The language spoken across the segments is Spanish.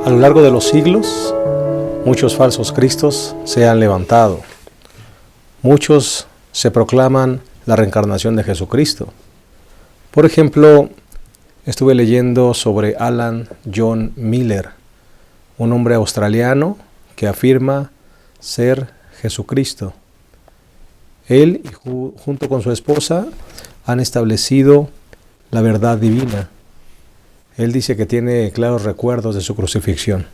A lo largo de los siglos, muchos falsos cristos se han levantado. Muchos se proclaman la reencarnación de Jesucristo. Por ejemplo, estuve leyendo sobre Alan John Miller, un hombre australiano que afirma ser Jesucristo. Él, junto con su esposa, han establecido la verdad divina. Él dice que tiene claros recuerdos de su crucifixión,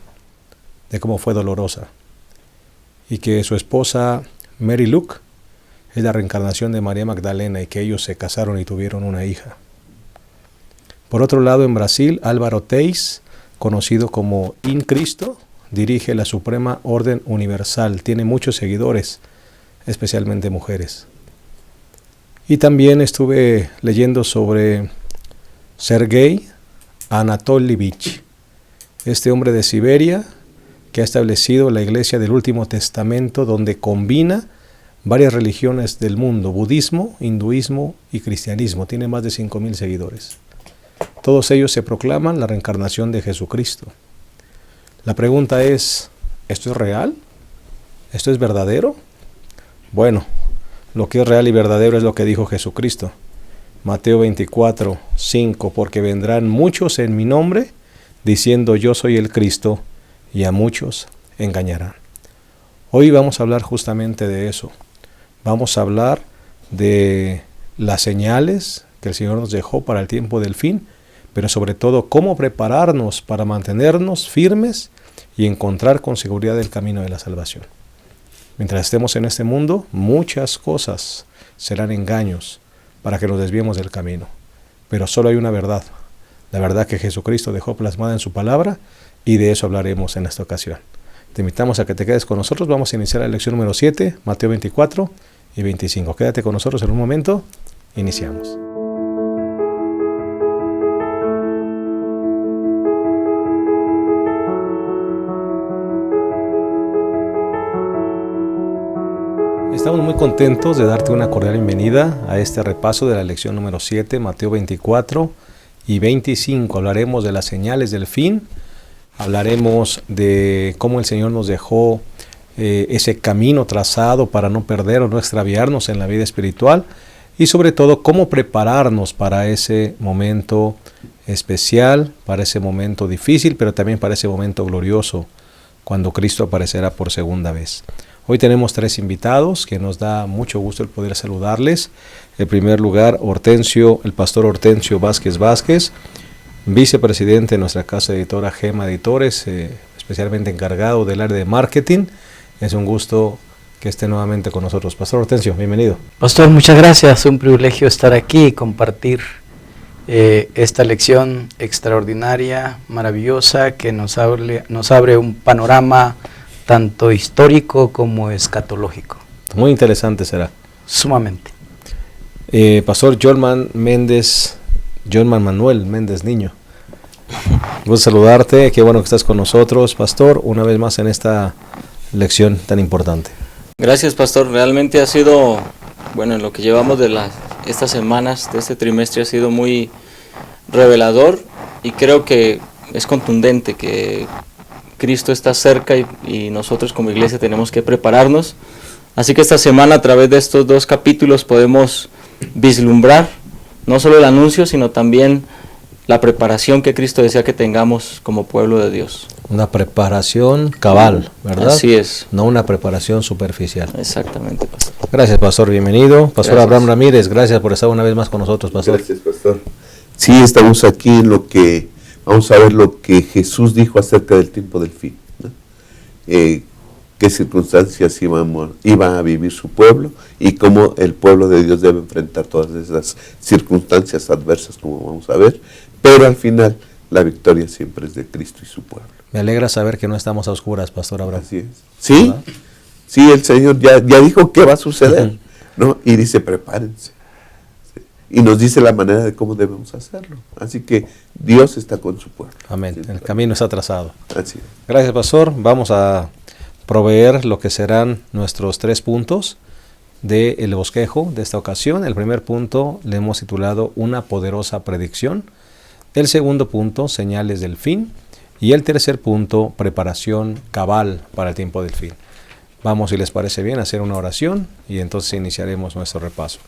de cómo fue dolorosa, y que su esposa Mary Luke es la reencarnación de María Magdalena y que ellos se casaron y tuvieron una hija. Por otro lado, en Brasil, Álvaro Teis, conocido como In Cristo, dirige la Suprema Orden Universal. Tiene muchos seguidores, especialmente mujeres. Y también estuve leyendo sobre Sergei Anatolievich, este hombre de Siberia que ha establecido la Iglesia del Último Testamento, donde combina varias religiones del mundo: budismo, hinduismo y cristianismo. Tiene más de 5,000 seguidores. Todos ellos se proclaman la reencarnación de Jesucristo. La pregunta es, ¿esto es real? ¿Esto es verdadero? Bueno, lo que es real y verdadero es lo que dijo Jesucristo. Mateo 24, 5, porque vendrán muchos en mi nombre, diciendo yo soy el Cristo, y a muchos engañarán. Hoy vamos a hablar justamente de eso. Vamos a hablar de las señales que el Señor nos dejó para el tiempo del fin, pero sobre todo cómo prepararnos para mantenernos firmes y encontrar con seguridad el camino de la salvación. Mientras estemos en este mundo, muchas cosas serán engaños para que nos desviemos del camino. Pero solo hay una verdad, la verdad que Jesucristo dejó plasmada en su palabra, y de eso hablaremos en esta ocasión. Te invitamos a que te quedes con nosotros. Vamos a iniciar la lección número 7, Mateo 24 y 25. Quédate con nosotros en un momento. Iniciamos. Estamos muy contentos de darte una cordial bienvenida a este repaso de la lección número 7, Mateo 24 y 25. Hablaremos de las señales del fin, hablaremos de cómo el Señor nos dejó ese camino trazado para no perder o no extraviarnos en la vida espiritual, y sobre todo cómo prepararnos para ese momento especial, para ese momento difícil, pero también para ese momento glorioso, cuando Cristo aparecerá por segunda vez. Hoy tenemos 3 invitados que nos da mucho gusto el poder saludarles. En primer lugar, el pastor Hortensio Vázquez, vicepresidente de nuestra casa editora Gema Editores, especialmente encargado del área de marketing. Es un gusto que esté nuevamente con nosotros. Pastor Hortensio, bienvenido. Pastor, muchas gracias. Un privilegio estar aquí y compartir esta lección extraordinaria, maravillosa, que nos abre un panorama tanto histórico como escatológico. Muy interesante será. Sumamente. Pastor Johnman Manuel Méndez Niño. Gusto saludarte, qué bueno que estás con nosotros, pastor, una vez más en esta lección tan importante. Gracias, pastor. Realmente ha sido, en lo que llevamos de estas semanas, de este trimestre, ha sido muy revelador, y creo que es contundente que Cristo está cerca y nosotros como iglesia tenemos que prepararnos. Así que esta semana, a través de estos 2 capítulos, podemos vislumbrar no solo el anuncio, sino también la preparación que Cristo desea que tengamos como pueblo de Dios. Una preparación cabal, ¿verdad? Así es. No una preparación superficial. Exactamente, pastor. Gracias, pastor. Bienvenido. Pastor Gracias. Abraham Ramírez, gracias por estar una vez más con nosotros, pastor. Gracias, pastor. Sí, estamos aquí en vamos a ver lo que Jesús dijo acerca del tiempo del fin, ¿no? Qué circunstancias iba a vivir su pueblo y cómo el pueblo de Dios debe enfrentar todas esas circunstancias adversas, como vamos a ver, pero al final la victoria siempre es de Cristo y su pueblo. Me alegra saber que no estamos a oscuras, pastor Abraham. Así es. Sí, ¿verdad? Sí, el Señor ya dijo qué va a suceder, ¿no? Y dice, prepárense. Y nos dice la manera de cómo debemos hacerlo. Así que Dios está con su pueblo. Amén. El camino está trazado. Así es. Gracias, pastor. Vamos a proveer lo que serán nuestros 3 puntos del bosquejo de esta ocasión. El primer punto le hemos titulado Una poderosa predicción. El segundo punto, señales del fin. Y el tercer punto, preparación cabal para el tiempo del fin. Vamos, si les parece bien, a hacer una oración y entonces iniciaremos nuestro repaso.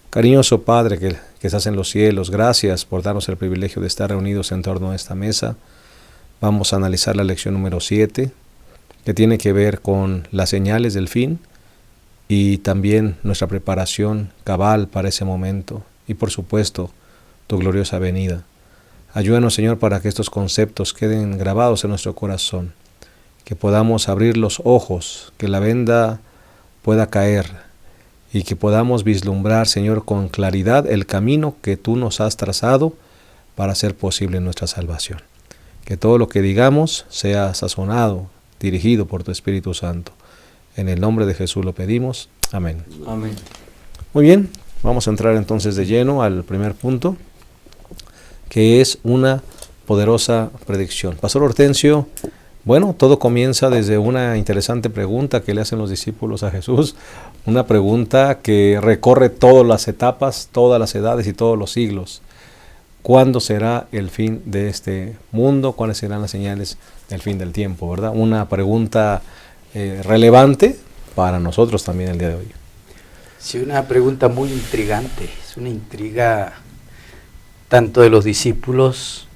Cariñoso Padre que estás en los cielos, gracias por darnos el privilegio de estar reunidos en torno a esta mesa. Vamos a analizar la lección número 7, que tiene que ver con las señales del fin y también nuestra preparación cabal para ese momento y por supuesto tu gloriosa venida. Ayúdanos, Señor, para que estos conceptos queden grabados en nuestro corazón, que podamos abrir los ojos, que la venda pueda caer y que podamos vislumbrar, Señor, con claridad el camino que tú nos has trazado para hacer posible nuestra salvación. Que todo lo que digamos sea sazonado, dirigido por tu Espíritu Santo. En el nombre de Jesús lo pedimos. Amén. Amén. Muy bien, vamos a entrar entonces de lleno al primer punto, que es una poderosa predicción. Pastor Hortensio, bueno, todo comienza desde una interesante pregunta que le hacen los discípulos a Jesús, una pregunta que recorre todas las etapas, todas las edades y todos los siglos. ¿Cuándo será el fin de este mundo? ¿Cuáles serán las señales del fin del tiempo? ¿Verdad? Una pregunta relevante para nosotros también el día de hoy. Sí, una pregunta muy intrigante, es una intriga tanto de los discípulos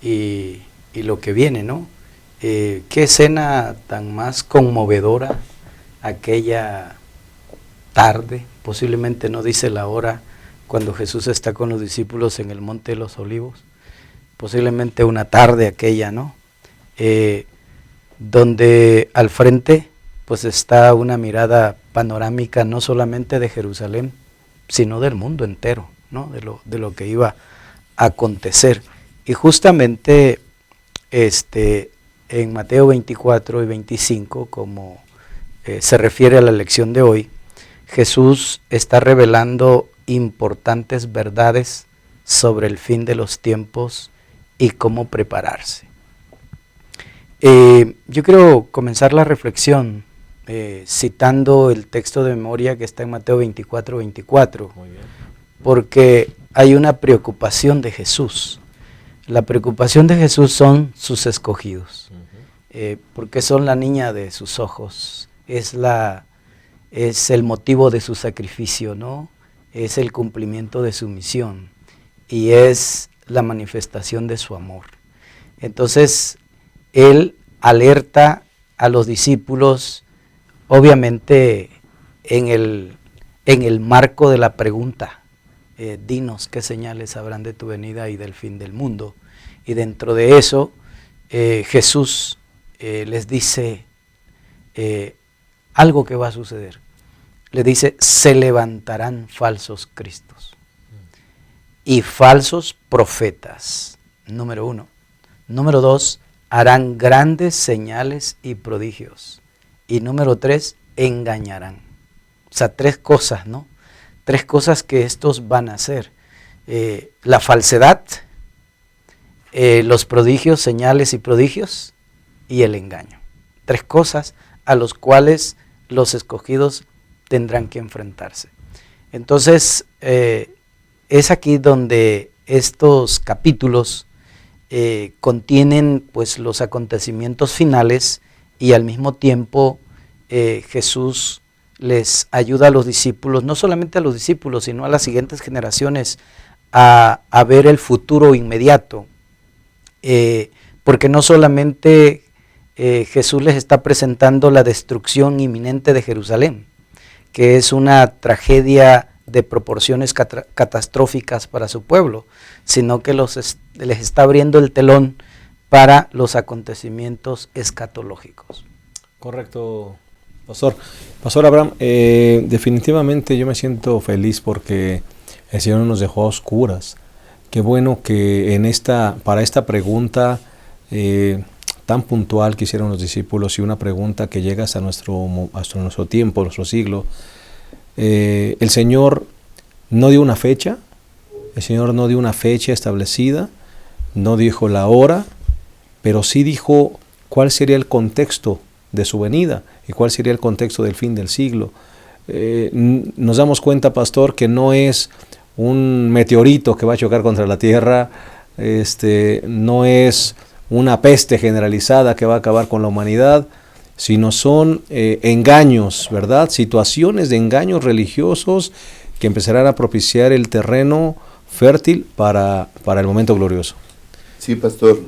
y lo que viene, ¿no? Qué escena tan más conmovedora aquella tarde, posiblemente no dice la hora, cuando Jesús está con los discípulos en el Monte de los Olivos, posiblemente una tarde aquella, ¿no? Donde al frente pues está una mirada panorámica no solamente de Jerusalén, sino del mundo entero, ¿no? De lo que iba a acontecer. Y justamente en Mateo 24 y 25, como se refiere a la lección de hoy, Jesús está revelando importantes verdades sobre el fin de los tiempos y cómo prepararse. Yo quiero comenzar la reflexión citando el texto de memoria que está en Mateo 24, 24, porque hay una preocupación de Jesús. La preocupación de Jesús son sus escogidos, porque son la niña de sus ojos, es el motivo de su sacrificio, ¿no? Es el cumplimiento de su misión y es la manifestación de su amor. Entonces, él alerta a los discípulos, obviamente en el marco de la pregunta, dinos qué señales habrán de tu venida y del fin del mundo. Y dentro de eso, Jesús les dice algo que va a suceder. Le dice, se levantarán falsos cristos y falsos profetas, número 1. Número 2, harán grandes señales y prodigios. Y número 3, engañarán. O sea, 3 cosas, ¿no? 3 cosas que estos van a hacer. La falsedad, los prodigios, señales y prodigios, y el engaño. 3 cosas a los cuales los escogidos tendrán que enfrentarse. Entonces, es aquí donde estos capítulos contienen pues los acontecimientos finales y al mismo tiempo Jesús les ayuda a los discípulos, no solamente a los discípulos, sino a las siguientes generaciones a ver el futuro inmediato, porque no solamente Jesús les está presentando la destrucción inminente de Jerusalén, que es una tragedia de proporciones catastróficas para su pueblo, sino que les está abriendo el telón para los acontecimientos escatológicos. Correcto, Pastor. Pastor Abraham, definitivamente yo me siento feliz porque el Señor no nos dejó a oscuras. Qué bueno que para esta pregunta tan puntual que hicieron los discípulos y una pregunta que llega hasta nuestro tiempo, nuestro siglo, el Señor no dio una fecha, establecida, no dijo la hora, pero sí dijo cuál sería el contexto de su venida y cuál sería el contexto del fin del siglo. Nos damos cuenta, Pastor, que no es un meteorito que va a chocar contra la tierra, no es una peste generalizada que va a acabar con la humanidad, sino son engaños, ¿verdad? Situaciones de engaños religiosos que empezarán a propiciar el terreno fértil para el momento glorioso. Sí, pastor,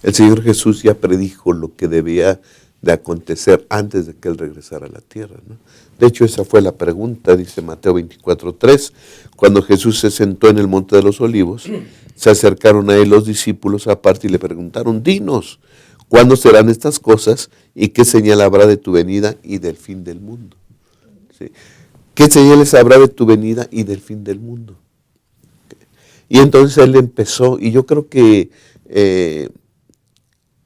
el Señor Jesús ya predijo lo que debía de acontecer antes de que Él regresara a la tierra, ¿no? De hecho, esa fue la pregunta, dice Mateo 24:3. Cuando Jesús se sentó en el Monte de los Olivos, se acercaron a Él los discípulos aparte y le preguntaron, dinos, ¿cuándo serán estas cosas y qué señal habrá de tu venida y del fin del mundo? ¿Sí? ¿Qué señales habrá de tu venida y del fin del mundo? Y entonces Él empezó, y yo creo que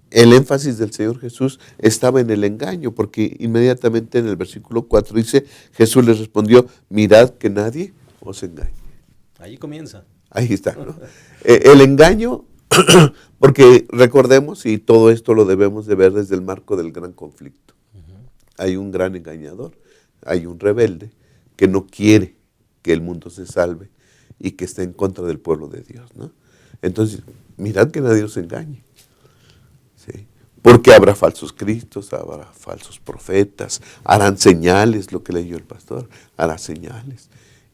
el énfasis del Señor Jesús estaba en el engaño, porque inmediatamente en el versículo 4 dice, Jesús les respondió, mirad que nadie os engañe. Allí comienza. Ahí está, ¿no? El engaño, porque recordemos, y todo esto lo debemos de ver desde el marco del gran conflicto. Hay un gran engañador, hay un rebelde que no quiere que el mundo se salve y que está en contra del pueblo de Dios, ¿no? Entonces, mirad que nadie os engañe. ¿Sí? Porque habrá falsos cristos, habrá falsos profetas, harán señales, lo que leyó el pastor, hará señales.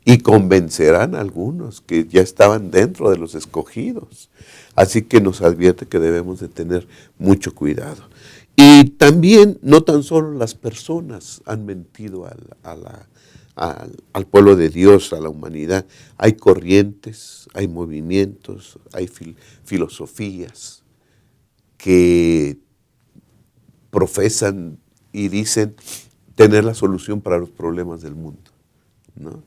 Y convencerán a algunos que ya estaban dentro de los escogidos. Así que nos advierte que debemos de tener mucho cuidado. Y también, no tan solo las personas han mentido al pueblo de Dios, a la humanidad. Hay corrientes, hay movimientos, hay filosofías que profesan y dicen tener la solución para los problemas del mundo, ¿no?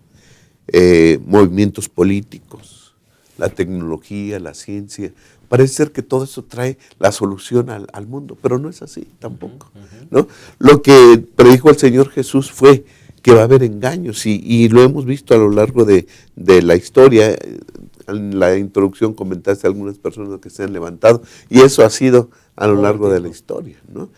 Movimientos políticos, la tecnología, la ciencia, parece ser que todo eso trae la solución al mundo, pero no es así tampoco, ¿no? Lo que predijo el Señor Jesús fue que va a haber engaños y lo hemos visto a lo largo de la historia. En la introducción comentaste a algunas personas que se han levantado y eso ha sido a lo largo de la historia, ¿no?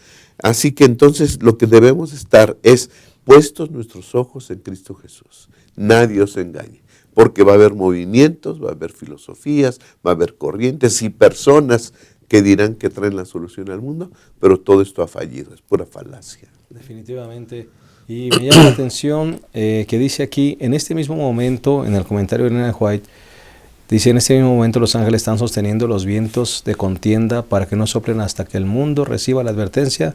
Así que entonces lo que debemos estar es puestos nuestros ojos en Cristo Jesús. Nadie os engañe, porque va a haber movimientos, va a haber filosofías, va a haber corrientes y personas que dirán que traen la solución al mundo, pero todo esto ha fallido, es pura falacia. Definitivamente. Y me llama la atención que dice aquí, en este mismo momento, en el comentario de Elena White, dice, en este mismo momento los ángeles están sosteniendo los vientos de contienda para que no soplen hasta que el mundo reciba la advertencia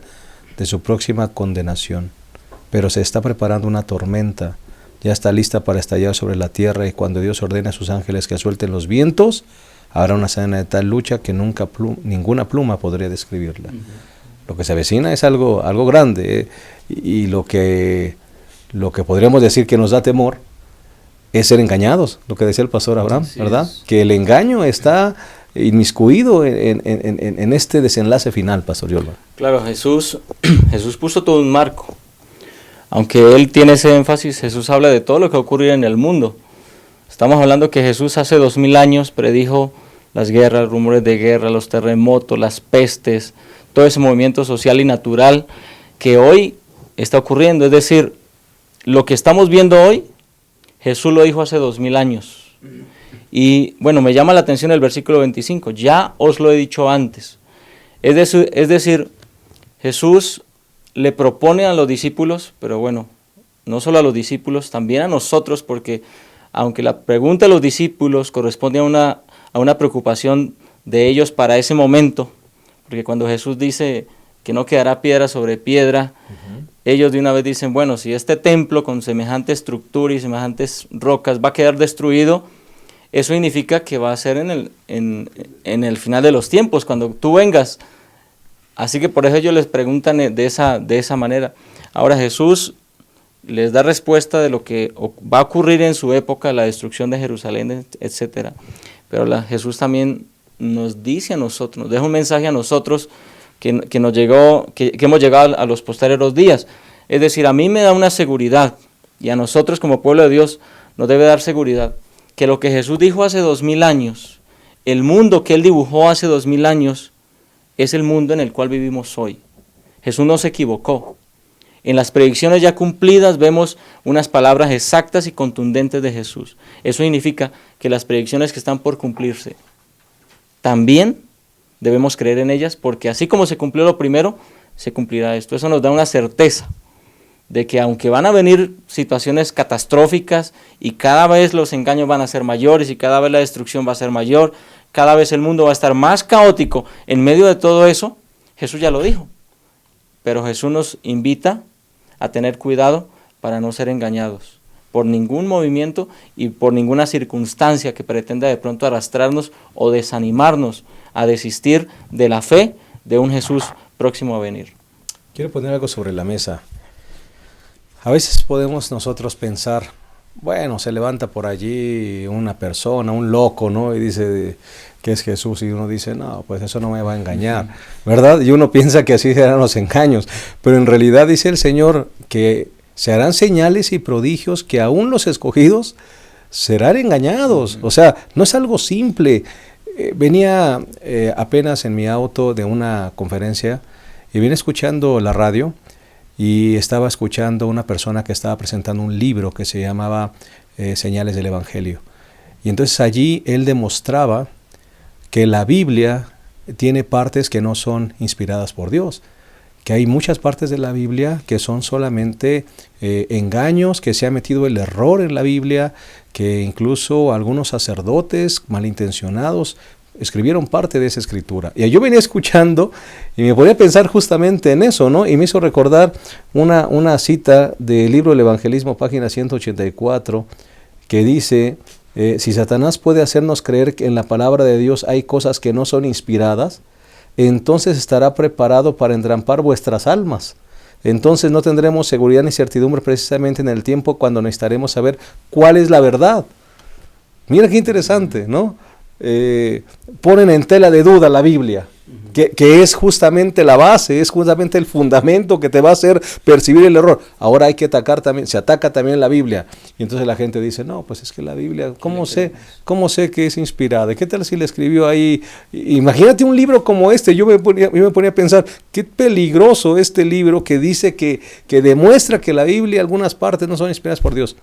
de su próxima condenación. Pero se está preparando una tormenta, ya está lista para estallar sobre la tierra, y cuando Dios ordene a sus ángeles que suelten los vientos, habrá una escena de tal lucha que ninguna pluma podría describirla. Lo que se avecina es algo grande, y lo que podríamos decir que nos da temor es ser engañados, lo que decía el pastor Abraham, ¿verdad? Que el engaño está inmiscuido en este desenlace final, Pastor Yolba. Claro, Jesús puso todo un marco. Aunque Él tiene ese énfasis, Jesús habla de todo lo que ocurre en el mundo. Estamos hablando que Jesús hace 2000 años predijo las guerras, rumores de guerra, los terremotos, las pestes, todo ese movimiento social y natural que hoy está ocurriendo. Es decir, lo que estamos viendo hoy, Jesús lo dijo hace 2000 años. Y bueno, me llama la atención el versículo 25, ya os lo he dicho antes. Es decir, Jesús le propone a los discípulos, pero bueno, no solo a los discípulos, también a nosotros, porque aunque la pregunta de los discípulos corresponde a una preocupación de ellos para ese momento, porque cuando Jesús dice que no quedará piedra sobre piedra, ellos de una vez dicen, bueno, si este templo con semejante estructura y semejantes rocas va a quedar destruido, eso significa que va a ser en el final de los tiempos, cuando tú vengas. Así que por eso ellos les preguntan de esa manera. Ahora Jesús les da respuesta de lo que va a ocurrir en su época, la destrucción de Jerusalén, etc. Pero Jesús también nos dice a nosotros, nos deja un mensaje a nosotros que hemos llegado a los posteriores días. Es decir, a mí me da una seguridad, y a nosotros como pueblo de Dios nos debe dar seguridad, que lo que Jesús dijo hace 2000 años, el mundo que Él dibujó hace 2000 años, es el mundo en el cual vivimos hoy. Jesús no se equivocó. En las predicciones ya cumplidas vemos unas palabras exactas y contundentes de Jesús. Eso significa que las predicciones que están por cumplirse también debemos creer en ellas, porque así como se cumplió lo primero, se cumplirá esto. Eso nos da una certeza de que aunque van a venir situaciones catastróficas y cada vez los engaños van a ser mayores y cada vez la destrucción va a ser mayor, cada vez el mundo va a estar más caótico, en medio de todo eso, Jesús ya lo dijo. Pero Jesús nos invita a tener cuidado para no ser engañados por ningún movimiento y por ninguna circunstancia que pretenda de pronto arrastrarnos o desanimarnos a desistir de la fe de un Jesús próximo a venir. Quiero poner algo sobre la mesa. A veces podemos nosotros pensar, bueno, se levanta por allí una persona, un loco, ¿no? Y dice que es Jesús, y uno dice, no, pues eso no me va a engañar, ¿verdad? Y uno piensa que así serán los engaños, pero en realidad dice el Señor que se harán señales y prodigios que aún los escogidos serán engañados. O sea, no es algo simple. Venía apenas en mi auto de una conferencia y vine escuchando la radio y estaba escuchando una persona que estaba presentando un libro que se llamaba Señales del Evangelio. Y entonces allí él demostraba que la Biblia tiene partes que no son inspiradas por Dios, que hay muchas partes de la Biblia que son solamente engaños, que se ha metido el error en la Biblia, que incluso algunos sacerdotes malintencionados escribieron parte de esa escritura. Y yo venía escuchando y me ponía a pensar justamente en eso, ¿no? Y me hizo recordar una cita del libro del Evangelismo, página 184, que dice, si Satanás puede hacernos creer que en la palabra de Dios hay cosas que no son inspiradas, entonces estará preparado para entrampar vuestras almas. Entonces no tendremos seguridad ni certidumbre precisamente en el tiempo cuando necesitaremos saber cuál es la verdad. Mira qué interesante, ¿no? Ponen en tela de duda la Biblia, que es justamente la base, es justamente el fundamento que te va a hacer percibir el error. Ahora hay que atacar también, se ataca también la Biblia. Y entonces la gente dice, no, pues es que la Biblia, ¿cómo sé que es inspirada? ¿Qué tal si le escribió ahí? Imagínate un libro como este. Yo me ponía a pensar, qué peligroso este libro que dice que demuestra que la Biblia, algunas partes no son inspiradas por Dios.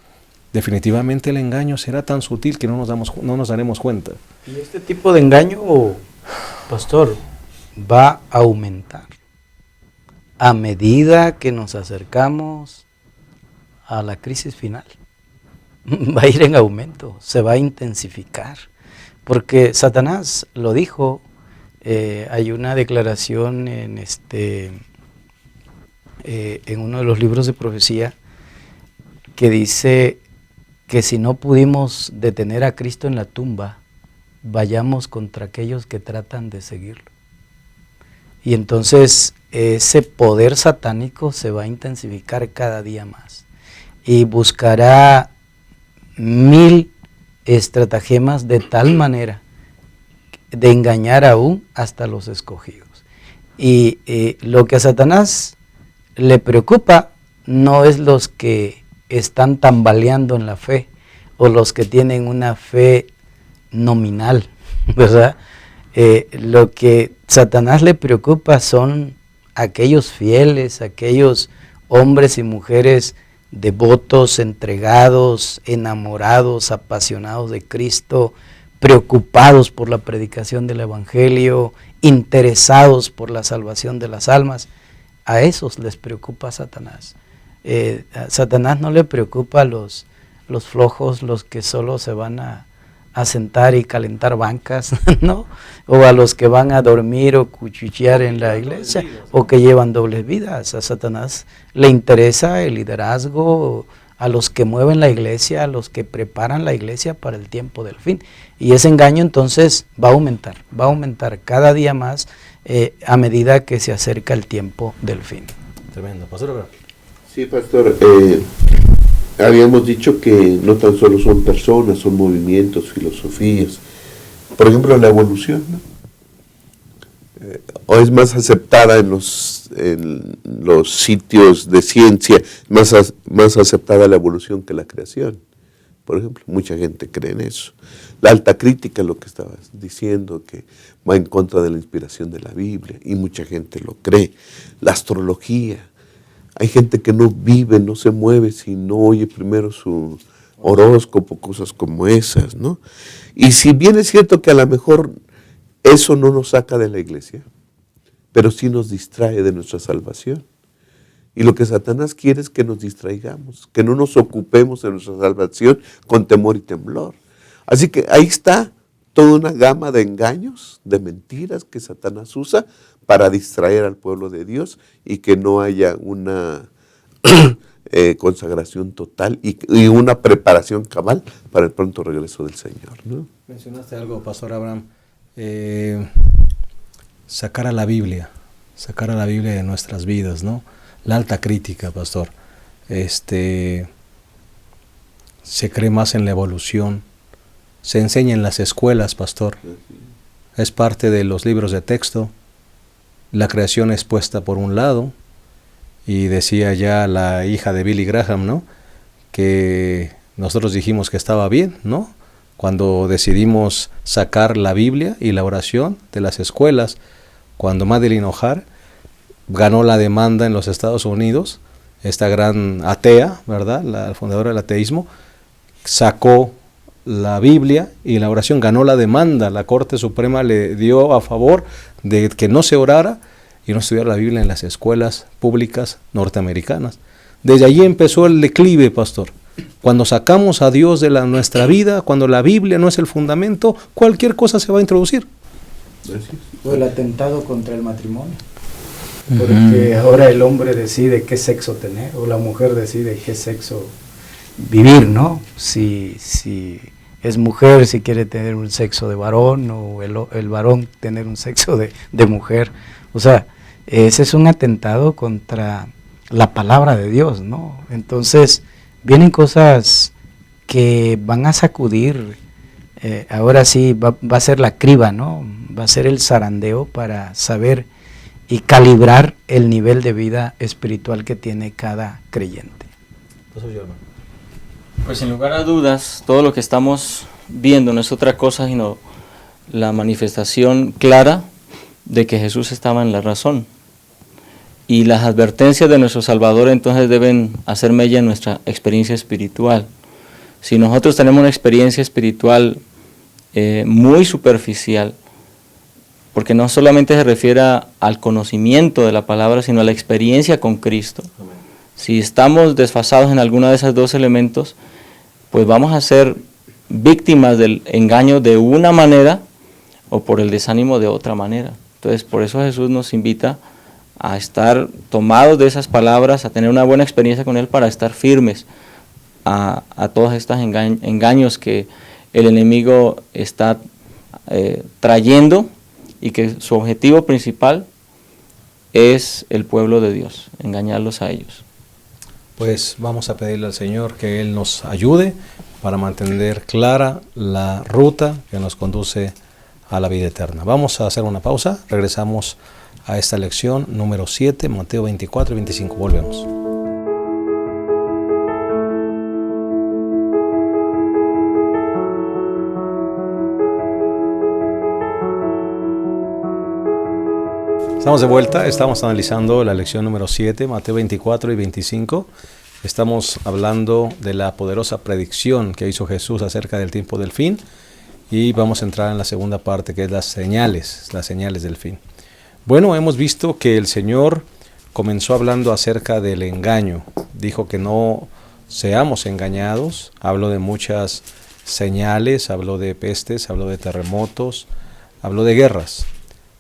Definitivamente el engaño será tan sutil que no nos daremos cuenta. Y este tipo de engaño, pastor, va a aumentar a medida que nos acercamos a la crisis final. Va a ir en aumento, se va a intensificar, porque Satanás lo dijo. Hay una declaración en uno de los libros de profecía que dice que si no pudimos detener a Cristo en la tumba, vayamos contra aquellos que tratan de seguirlo. Y entonces ese poder satánico se va a intensificar cada día más y buscará 1000 estratagemas de tal manera de engañar aún hasta los escogidos. Y lo que a Satanás le preocupa no es los que están tambaleando en la fe o los que tienen una fe nominal, ¿verdad? Lo que Satanás le preocupa son aquellos fieles, aquellos hombres y mujeres devotos, entregados, enamorados, apasionados de Cristo, preocupados por la predicación del Evangelio, interesados por la salvación de las almas. A esos les preocupa Satanás. A Satanás no le preocupa los flojos, los que solo se van a sentar y calentar bancas, ¿no? O a los que van a dormir o cuchichear en la iglesia, o que llevan dobles vidas. A Satanás le interesa el liderazgo, a los que mueven la iglesia, a los que preparan la iglesia para el tiempo del fin. Y ese engaño entonces va a aumentar cada día más a medida que se acerca el tiempo del fin. Tremendo. Pastor. Sí, pastor. Habíamos dicho que no tan solo son personas, son movimientos, filosofías. Por ejemplo, la evolución, ¿no? O es más aceptada en los sitios de ciencia, más aceptada la evolución que la creación. Por ejemplo, mucha gente cree en eso. La alta crítica, lo que estabas diciendo, que va en contra de la inspiración de la Biblia, y mucha gente lo cree. La astrología. Hay gente que no vive, no se mueve si no oye primero su horóscopo, cosas como esas, ¿no? Y si bien es cierto que a lo mejor eso no nos saca de la iglesia, pero sí nos distrae de nuestra salvación. Y lo que Satanás quiere es que nos distraigamos, que no nos ocupemos de nuestra salvación con temor y temblor. Así que ahí está toda una gama de engaños, de mentiras que Satanás usa para distraer al pueblo de Dios y que no haya una consagración total y una preparación cabal para el pronto regreso del Señor, ¿no? Mencionaste algo, Pastor Abraham, sacar a la Biblia de nuestras vidas, ¿no? La alta crítica, Pastor. Se cree más en la evolución, se enseña en las escuelas, Pastor. Es parte de los libros de texto. La creación es puesta por un lado, y decía ya la hija de Billy Graham, ¿no?, que nosotros dijimos que estaba bien, ¿no?, cuando decidimos sacar la Biblia y la oración de las escuelas, cuando Madeline O'Hare ganó la demanda en los Estados Unidos, esta gran atea, ¿verdad?, la fundadora del ateísmo, sacó la Biblia y la oración, ganó la demanda, la Corte Suprema le dio a favor de que no se orara y no estudiara la Biblia en las escuelas públicas norteamericanas. Desde allí empezó el declive, Pastor. Cuando sacamos a Dios de nuestra vida, cuando la Biblia no es el fundamento, cualquier cosa se va a introducir. O el atentado contra el matrimonio. Porque ahora el hombre decide qué sexo tener, o la mujer decide qué sexo vivir, ¿no? Si es mujer, si quiere tener un sexo de varón, o el varón tener un sexo de mujer. O sea, ese es un atentado contra la palabra de Dios, ¿no? Entonces, vienen cosas que van a sacudir, ahora sí va a ser la criba, ¿no? Va a ser el zarandeo para saber y calibrar el nivel de vida espiritual que tiene cada creyente. Pues sin lugar a dudas, todo lo que estamos viendo no es otra cosa sino la manifestación clara de que Jesús estaba en la razón. Y las advertencias de nuestro Salvador entonces deben hacer mella en nuestra experiencia espiritual. Si nosotros tenemos una experiencia espiritual muy superficial, porque no solamente se refiere al conocimiento de la palabra, sino a la experiencia con Cristo. Amén. Si estamos desfasados en alguno de esos dos elementos, pues vamos a ser víctimas del engaño de una manera o por el desánimo de otra manera. Entonces, por eso Jesús nos invita a estar tomados de esas palabras, a tener una buena experiencia con Él para estar firmes a todos estos engaños que el enemigo está trayendo y que su objetivo principal es el pueblo de Dios, engañarlos a ellos. Pues vamos a pedirle al Señor que Él nos ayude para mantener clara la ruta que nos conduce a la vida eterna. Vamos a hacer una pausa, regresamos a esta lección número 7, Mateo 24 y 25, volvemos. Estamos de vuelta, estamos analizando la lección número 7, Mateo 24 y 25. Estamos hablando de la poderosa predicción que hizo Jesús acerca del tiempo del fin. Y vamos a entrar en la segunda parte, que es las señales del fin. Bueno, hemos visto que el Señor comenzó hablando acerca del engaño. Dijo que no seamos engañados. Habló de muchas señales, habló de pestes, habló de terremotos, habló de guerras.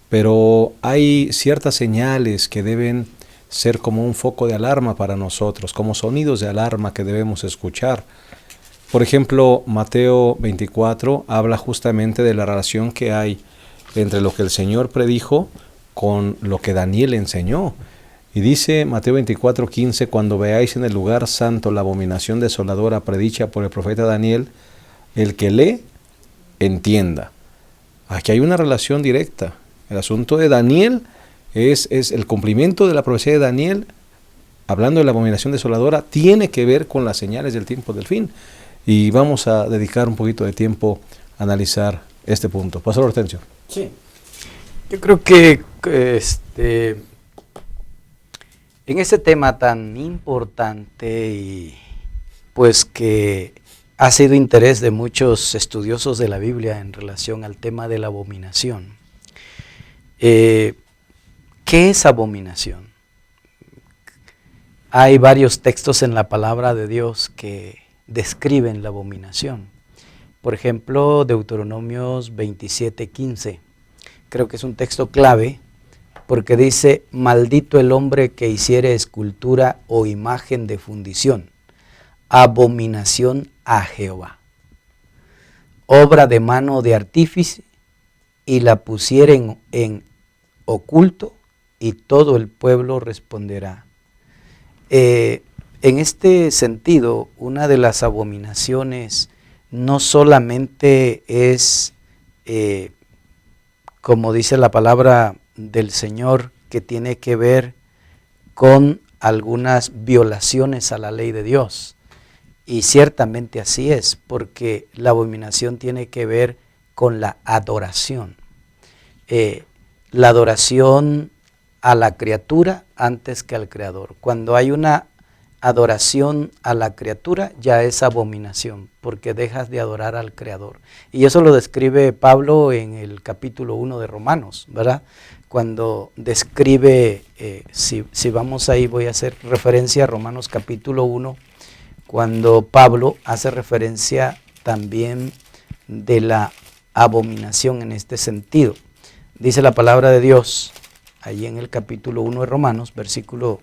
Pero hay ciertas señales que deben ser como un foco de alarma para nosotros, como sonidos de alarma que debemos escuchar. Por ejemplo, Mateo 24 habla justamente de la relación que hay entre lo que el Señor predijo con lo que Daniel enseñó. Y dice Mateo 24:15, cuando veáis en el lugar santo la abominación desoladora predicha por el profeta Daniel, el que lee, entienda. Aquí hay una relación directa. El asunto de Daniel es el cumplimiento de la profecía de Daniel, hablando de la abominación desoladora, tiene que ver con las señales del tiempo del fin. Y vamos a dedicar un poquito de tiempo a analizar este punto. Pastor Hortensio. Sí. Yo creo que en este tema tan importante y pues que ha sido interés de muchos estudiosos de la Biblia en relación al tema de la abominación, ¿Qué es abominación? Hay varios textos en la palabra de Dios que describen la abominación. Por ejemplo, Deuteronomios 27:15. Creo que es un texto clave porque dice: maldito el hombre que hiciere escultura o imagen de fundición, abominación a Jehová, obra de mano de artífice, y la pusiere en oculto, y todo el pueblo responderá. En este sentido, una de las abominaciones no solamente es, como dice la palabra del Señor, que tiene que ver con algunas violaciones a la ley de Dios. Y ciertamente así es, porque la abominación tiene que ver con la adoración. La adoración a la criatura antes que al Creador. Cuando hay una adoración a la criatura, ya es abominación, porque dejas de adorar al Creador. Y eso lo describe Pablo en el capítulo 1 de Romanos, ¿verdad? Cuando describe, si vamos ahí, voy a hacer referencia a Romanos capítulo 1, cuando Pablo hace referencia también de la abominación en este sentido. Dice la palabra de Dios, allí en el capítulo 1 de Romanos, versículo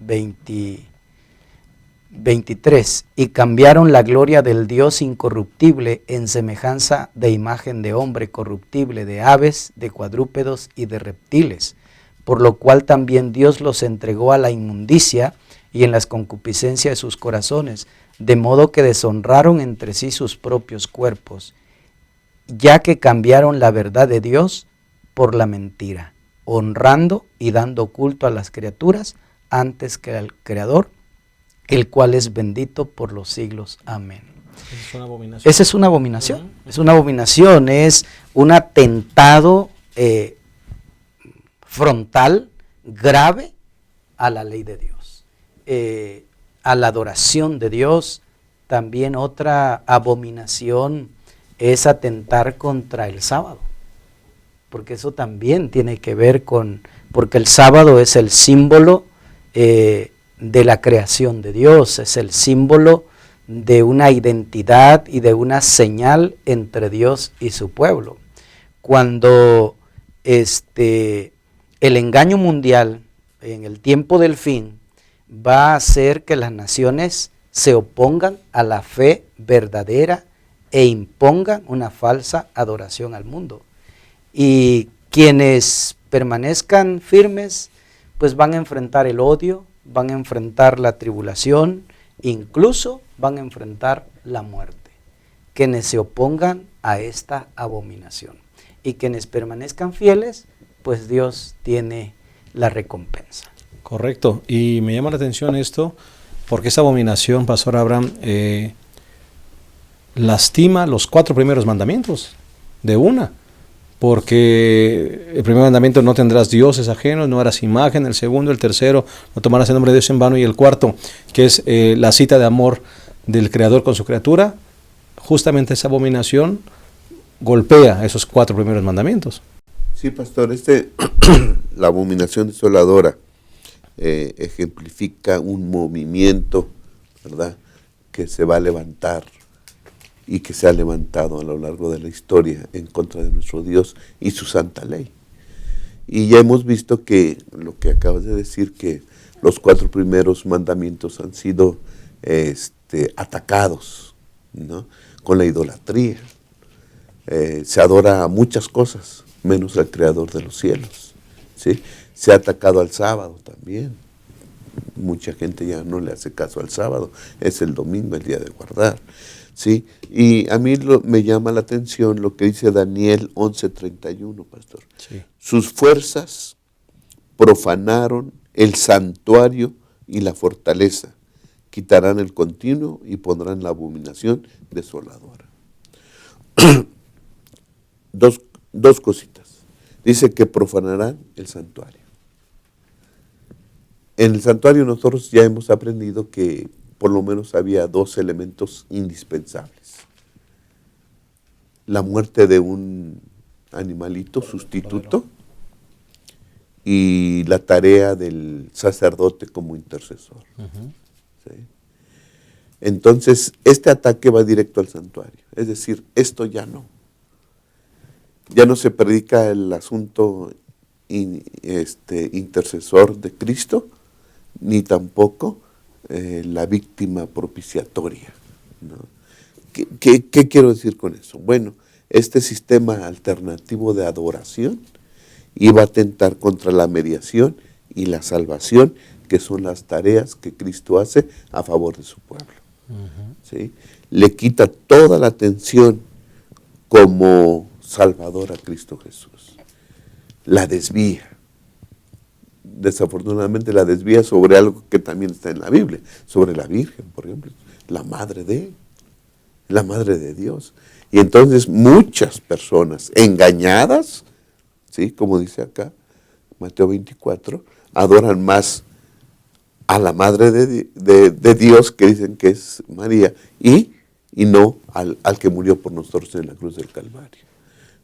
23, y cambiaron la gloria del Dios incorruptible en semejanza de imagen de hombre corruptible, de aves, de cuadrúpedos y de reptiles, por lo cual también Dios los entregó a la inmundicia y en las concupiscencias de sus corazones, de modo que deshonraron entre sí sus propios cuerpos, ya que cambiaron la verdad de Dios por la mentira, honrando y dando culto a las criaturas antes que al Creador, el cual es bendito por los siglos. Amén. ¿Es una abominación? Esa es una abominación, es una abominación, es un atentado frontal, grave, a la ley de Dios, a la adoración de Dios. También otra abominación es atentar contra el sábado, porque eso también tiene que ver porque el sábado es el símbolo de la creación de Dios, es el símbolo de una identidad y de una señal entre Dios y su pueblo. Cuando el engaño mundial en el tiempo del fin va a hacer que las naciones se opongan a la fe verdadera e impongan una falsa adoración al mundo. Y quienes permanezcan firmes, pues van a enfrentar el odio, van a enfrentar la tribulación, incluso van a enfrentar la muerte. Quienes se opongan a esta abominación. Y quienes permanezcan fieles, pues Dios tiene la recompensa. Correcto. Y me llama la atención esto, porque esa abominación, Pastor Abraham, lastima los 4 primeros mandamientos de una. Porque el primer mandamiento: no tendrás dioses ajenos, no harás imagen; el segundo, el tercero, no tomarás el nombre de Dios en vano; y el cuarto, que es la cita de amor del Creador con su criatura. Justamente esa abominación golpea esos 4 primeros mandamientos. Sí, pastor, la abominación desoladora ejemplifica un movimiento, ¿verdad?, que se va a levantar y que se ha levantado a lo largo de la historia en contra de nuestro Dios y su santa ley. Y ya hemos visto que lo que acabas de decir, que los 4 primeros mandamientos han sido atacados, ¿no?, con la idolatría. Se adora a muchas cosas, menos al Creador de los cielos, ¿sí? Se ha atacado al sábado también. Mucha gente ya no le hace caso al sábado, es el domingo, el día de guardar, ¿sí? Y a mí me llama la atención lo que dice Daniel 11:31, pastor. Sí. Sus fuerzas profanaron el santuario y la fortaleza, quitarán el continuo y pondrán la abominación desoladora. Dos cositas. Dice que profanarán el santuario. En el santuario nosotros ya hemos aprendido que por lo menos había 2 elementos indispensables. La muerte de un animalito sustituto, y la tarea del sacerdote como intercesor. ¿Sí? Entonces, este ataque va directo al santuario, es decir, esto ya no. Ya no se predica el asunto intercesor de Cristo, ni tampoco la víctima propiciatoria, ¿no? ¿Qué quiero decir con eso? Bueno, este sistema alternativo de adoración iba a atentar contra la mediación y la salvación, que son las tareas que Cristo hace a favor de su pueblo. ¿Sí? Le quita toda la atención como Salvador a Cristo Jesús. La desvía. Desafortunadamente la desvía sobre algo que también está en la Biblia, sobre la Virgen, por ejemplo, la madre de Dios. Y entonces muchas personas engañadas, ¿sí? Como dice acá, Mateo 24, adoran más a la madre de Dios, que dicen que es María, y no al que murió por nosotros en la cruz del Calvario.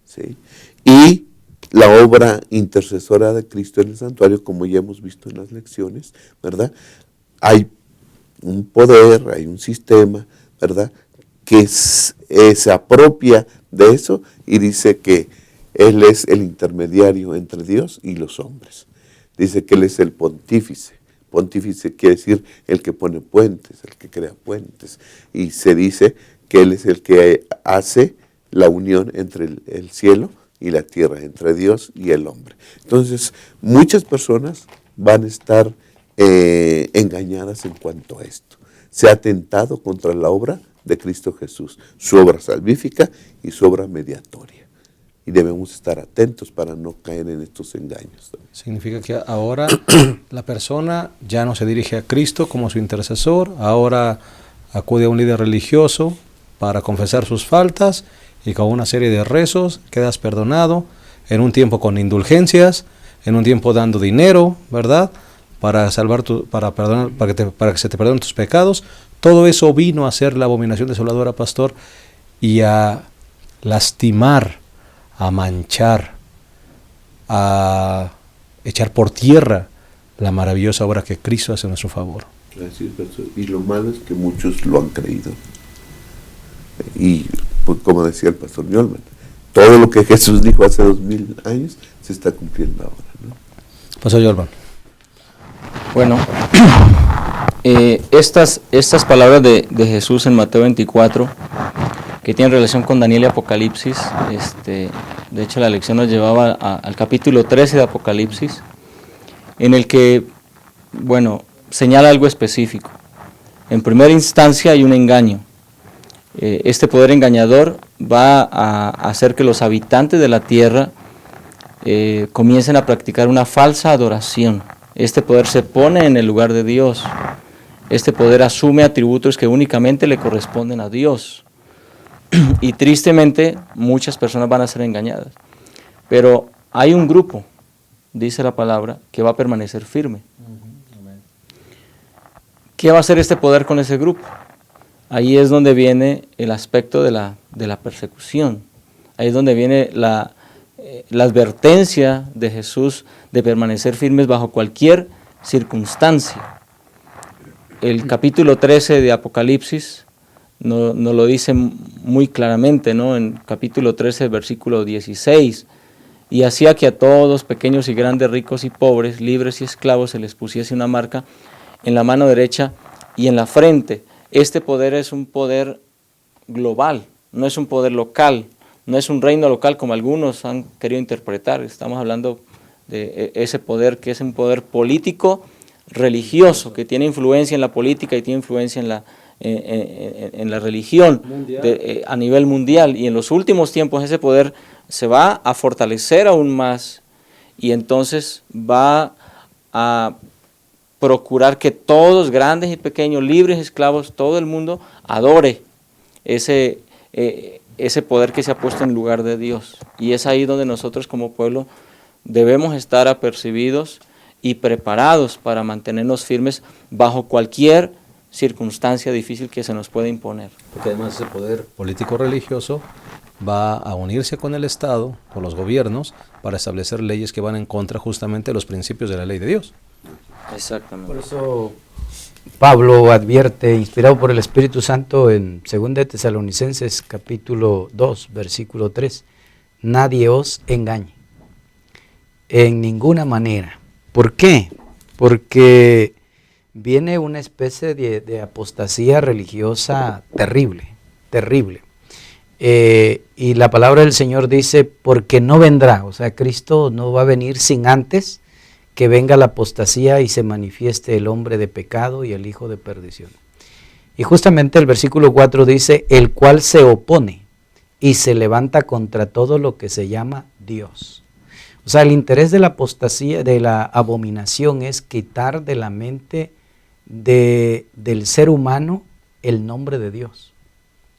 ¿Sí? Y la obra intercesora de Cristo en el santuario, como ya hemos visto en las lecciones, ¿verdad? Hay un poder, hay un sistema, ¿verdad?, que se apropia de eso y dice que Él es el intermediario entre Dios y los hombres. Dice que Él es el pontífice. Pontífice quiere decir el que pone puentes, el que crea puentes. Y se dice que Él es el que hace la unión entre el cielo y la tierra, entre Dios y el hombre. Entonces, muchas personas van a estar engañadas en cuanto a esto. Se ha atentado contra la obra de Cristo Jesús, su obra salvífica y su obra mediatoria. Y debemos estar atentos para no caer en estos engaños. Significa que ahora la persona ya no se dirige a Cristo como su intercesor, ahora acude a un líder religioso para confesar sus faltas y con una serie de rezos quedas perdonado, en un tiempo con indulgencias, en un tiempo dando dinero, ¿verdad?, para que se te perdonen tus pecados. Todo eso vino a ser la abominación desoladora, pastor, y a lastimar, a manchar, a echar por tierra la maravillosa obra que Cristo hace a nuestro favor. Así es, pastor. Y lo malo es que muchos lo han creído. Y pues, como decía el pastor Yolman, todo lo que Jesús dijo hace 2000 años se está cumpliendo ahora, ¿no? Pastor Yolman. Bueno, estas palabras de Jesús en Mateo 24, que tienen relación con Daniel y Apocalipsis, de hecho la lección nos llevaba al capítulo 13 de Apocalipsis, en el que, bueno, señala algo específico. En primera instancia hay un engaño. Este poder engañador va a hacer que los habitantes de la tierra comiencen a practicar una falsa adoración. Este poder se pone en el lugar de Dios. Este poder asume atributos que únicamente le corresponden a Dios. Y tristemente muchas personas van a ser engañadas. Pero hay un grupo, dice la palabra, que va a permanecer firme. ¿Qué va a hacer este poder con ese grupo? Ahí es donde viene el aspecto de la persecución. Ahí es donde viene la advertencia de Jesús de permanecer firmes bajo cualquier circunstancia. El capítulo 13 de Apocalipsis nos lo dice muy claramente, ¿no? En capítulo 13, versículo 16, y hacía que a todos, pequeños y grandes, ricos y pobres, libres y esclavos, se les pusiese una marca en la mano derecha y en la frente. Este poder es un poder global, no es un poder local, no es un reino local como algunos han querido interpretar. Estamos hablando de ese poder que es un poder político, religioso, que tiene influencia en la política y tiene influencia en la religión a nivel mundial. Y en los últimos tiempos ese poder se va a fortalecer aún más y entonces va a procurar que todos, grandes y pequeños, libres y esclavos, todo el mundo adore ese poder que se ha puesto en lugar de Dios. Y es ahí donde nosotros como pueblo debemos estar apercibidos y preparados para mantenernos firmes bajo cualquier circunstancia difícil que se nos pueda imponer. Porque además ese poder político religioso va a unirse con el Estado, con los gobiernos, para establecer leyes que van en contra justamente de los principios de la ley de Dios. Exactamente. Por eso Pablo advierte, inspirado por el Espíritu Santo, en 2 de Tesalonicenses capítulo 2, versículo 3, nadie os engañe en ninguna manera. ¿Por qué? Porque viene una especie de apostasía religiosa terrible, terrible. Y la palabra del Señor dice, porque no vendrá, o sea, Cristo no va a venir sin antes que venga la apostasía y se manifieste el hombre de pecado y el hijo de perdición. Y justamente el versículo 4 dice, el cual se opone y se levanta contra todo lo que se llama Dios. O sea, el interés de la apostasía, de la abominación, es quitar de la mente del ser humano el nombre de Dios.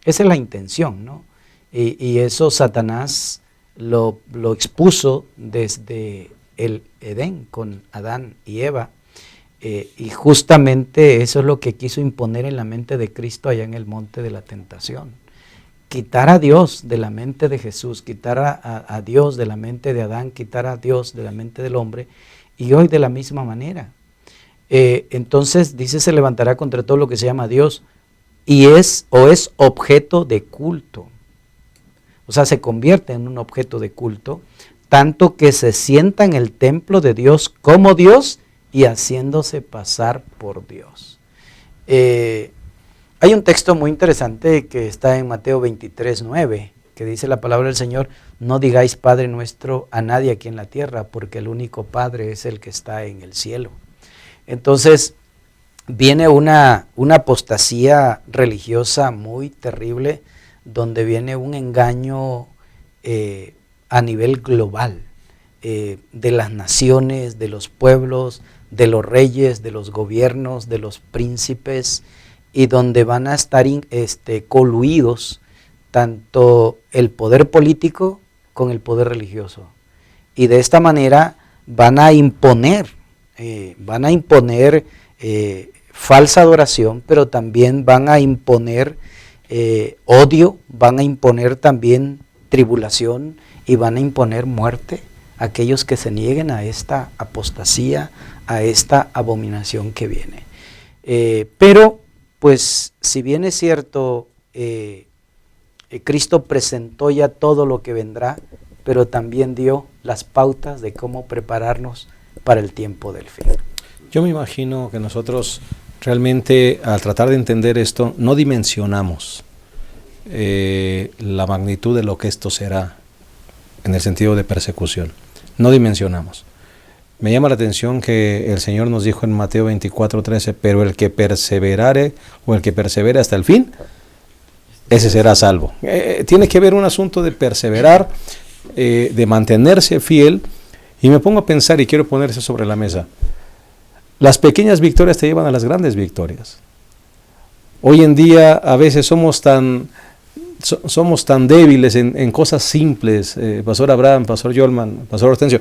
Esa es la intención, ¿no? Y eso Satanás lo expuso desde el Edén con Adán y Eva, y justamente eso es lo que quiso imponer en la mente de Cristo allá en el monte de la tentación. Quitar a Dios de la mente de Jesús, quitar a Dios de la mente de Adán, quitar a Dios de la mente del hombre, y hoy de la misma manera. Entonces dice, se levantará contra todo lo que se llama Dios, y es objeto de culto. O sea, se convierte en un objeto de culto, tanto que se sienta en el templo de Dios como Dios y haciéndose pasar por Dios. Hay un texto muy interesante que está en Mateo 23:9, que dice la palabra del Señor, no digáis Padre nuestro a nadie aquí en la tierra, porque el único Padre es el que está en el cielo. Entonces, viene una apostasía religiosa muy terrible, donde viene un engaño a nivel global, de las naciones, de los pueblos, de los reyes, de los gobiernos, de los príncipes, y donde van a estar coluidos tanto el poder político con el poder religioso. Y de esta manera van a imponer falsa adoración, pero también van a imponer odio, van a imponer también tribulación y van a imponer muerte a aquellos que se nieguen a esta apostasía, a esta abominación que viene. Pero, pues, si bien es cierto, Cristo presentó ya todo lo que vendrá, pero también dio las pautas de cómo prepararnos para el tiempo del fin. Yo me imagino que nosotros realmente, al tratar de entender esto, no dimensionamos la magnitud de lo que esto será en el sentido de persecución. No dimensionamos. Me llama la atención que el Señor nos dijo en Mateo 24:13, pero el que perseverare o el que persevere hasta el fin, ese será salvo. Tiene que haber un asunto de perseverar, de mantenerse fiel, y me pongo a pensar y quiero poner eso sobre la mesa. Las pequeñas victorias te llevan a las grandes victorias. Hoy en día a veces somos tan débiles en cosas simples, Pastor Abraham, Pastor Yolman, Pastor Hortensio,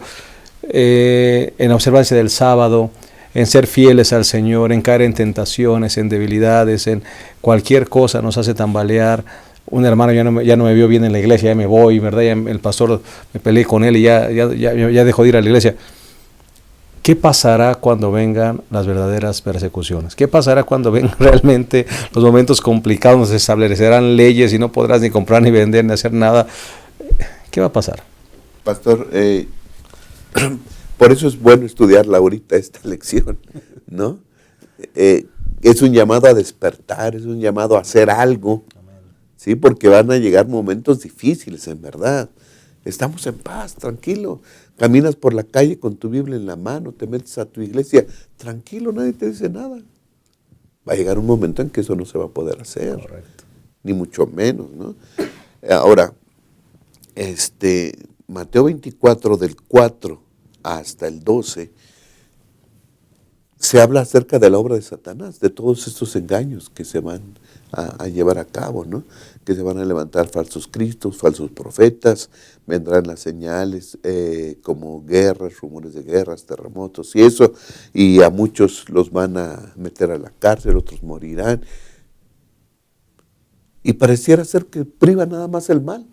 en la observancia del sábado, en ser fieles al Señor, en caer en tentaciones, en debilidades, en cualquier cosa nos hace tambalear. Un hermano ya no me vio bien en la iglesia, ya me voy, ¿verdad? Ya el pastor, me peleé con él y ya dejó de ir a la iglesia. ¿Qué pasará cuando vengan las verdaderas persecuciones? ¿Qué pasará cuando vengan realmente los momentos complicados, donde se establecerán leyes y no podrás ni comprar, ni vender, ni hacer nada? ¿Qué va a pasar? Pastor, por eso es bueno estudiarla ahorita, esta lección, ¿no? Es un llamado a despertar, es un llamado a hacer algo, ¿sí? Porque van a llegar momentos difíciles, en verdad. Estamos en paz, tranquilo. Caminas por la calle con tu Biblia en la mano, te metes a tu iglesia, tranquilo, nadie te dice nada. Va a llegar un momento en que eso no se va a poder hacer. Correcto. Ni mucho menos, ¿no? Ahora, Mateo 24, del 4 hasta el 12, se habla acerca de la obra de Satanás, de todos estos engaños que se van a llevar a cabo, ¿no? Que se van a levantar falsos cristos, falsos profetas, vendrán las señales como guerras, rumores de guerras, terremotos y eso, y a muchos los van a meter a la cárcel, otros morirán. Y pareciera ser que priva nada más el mal,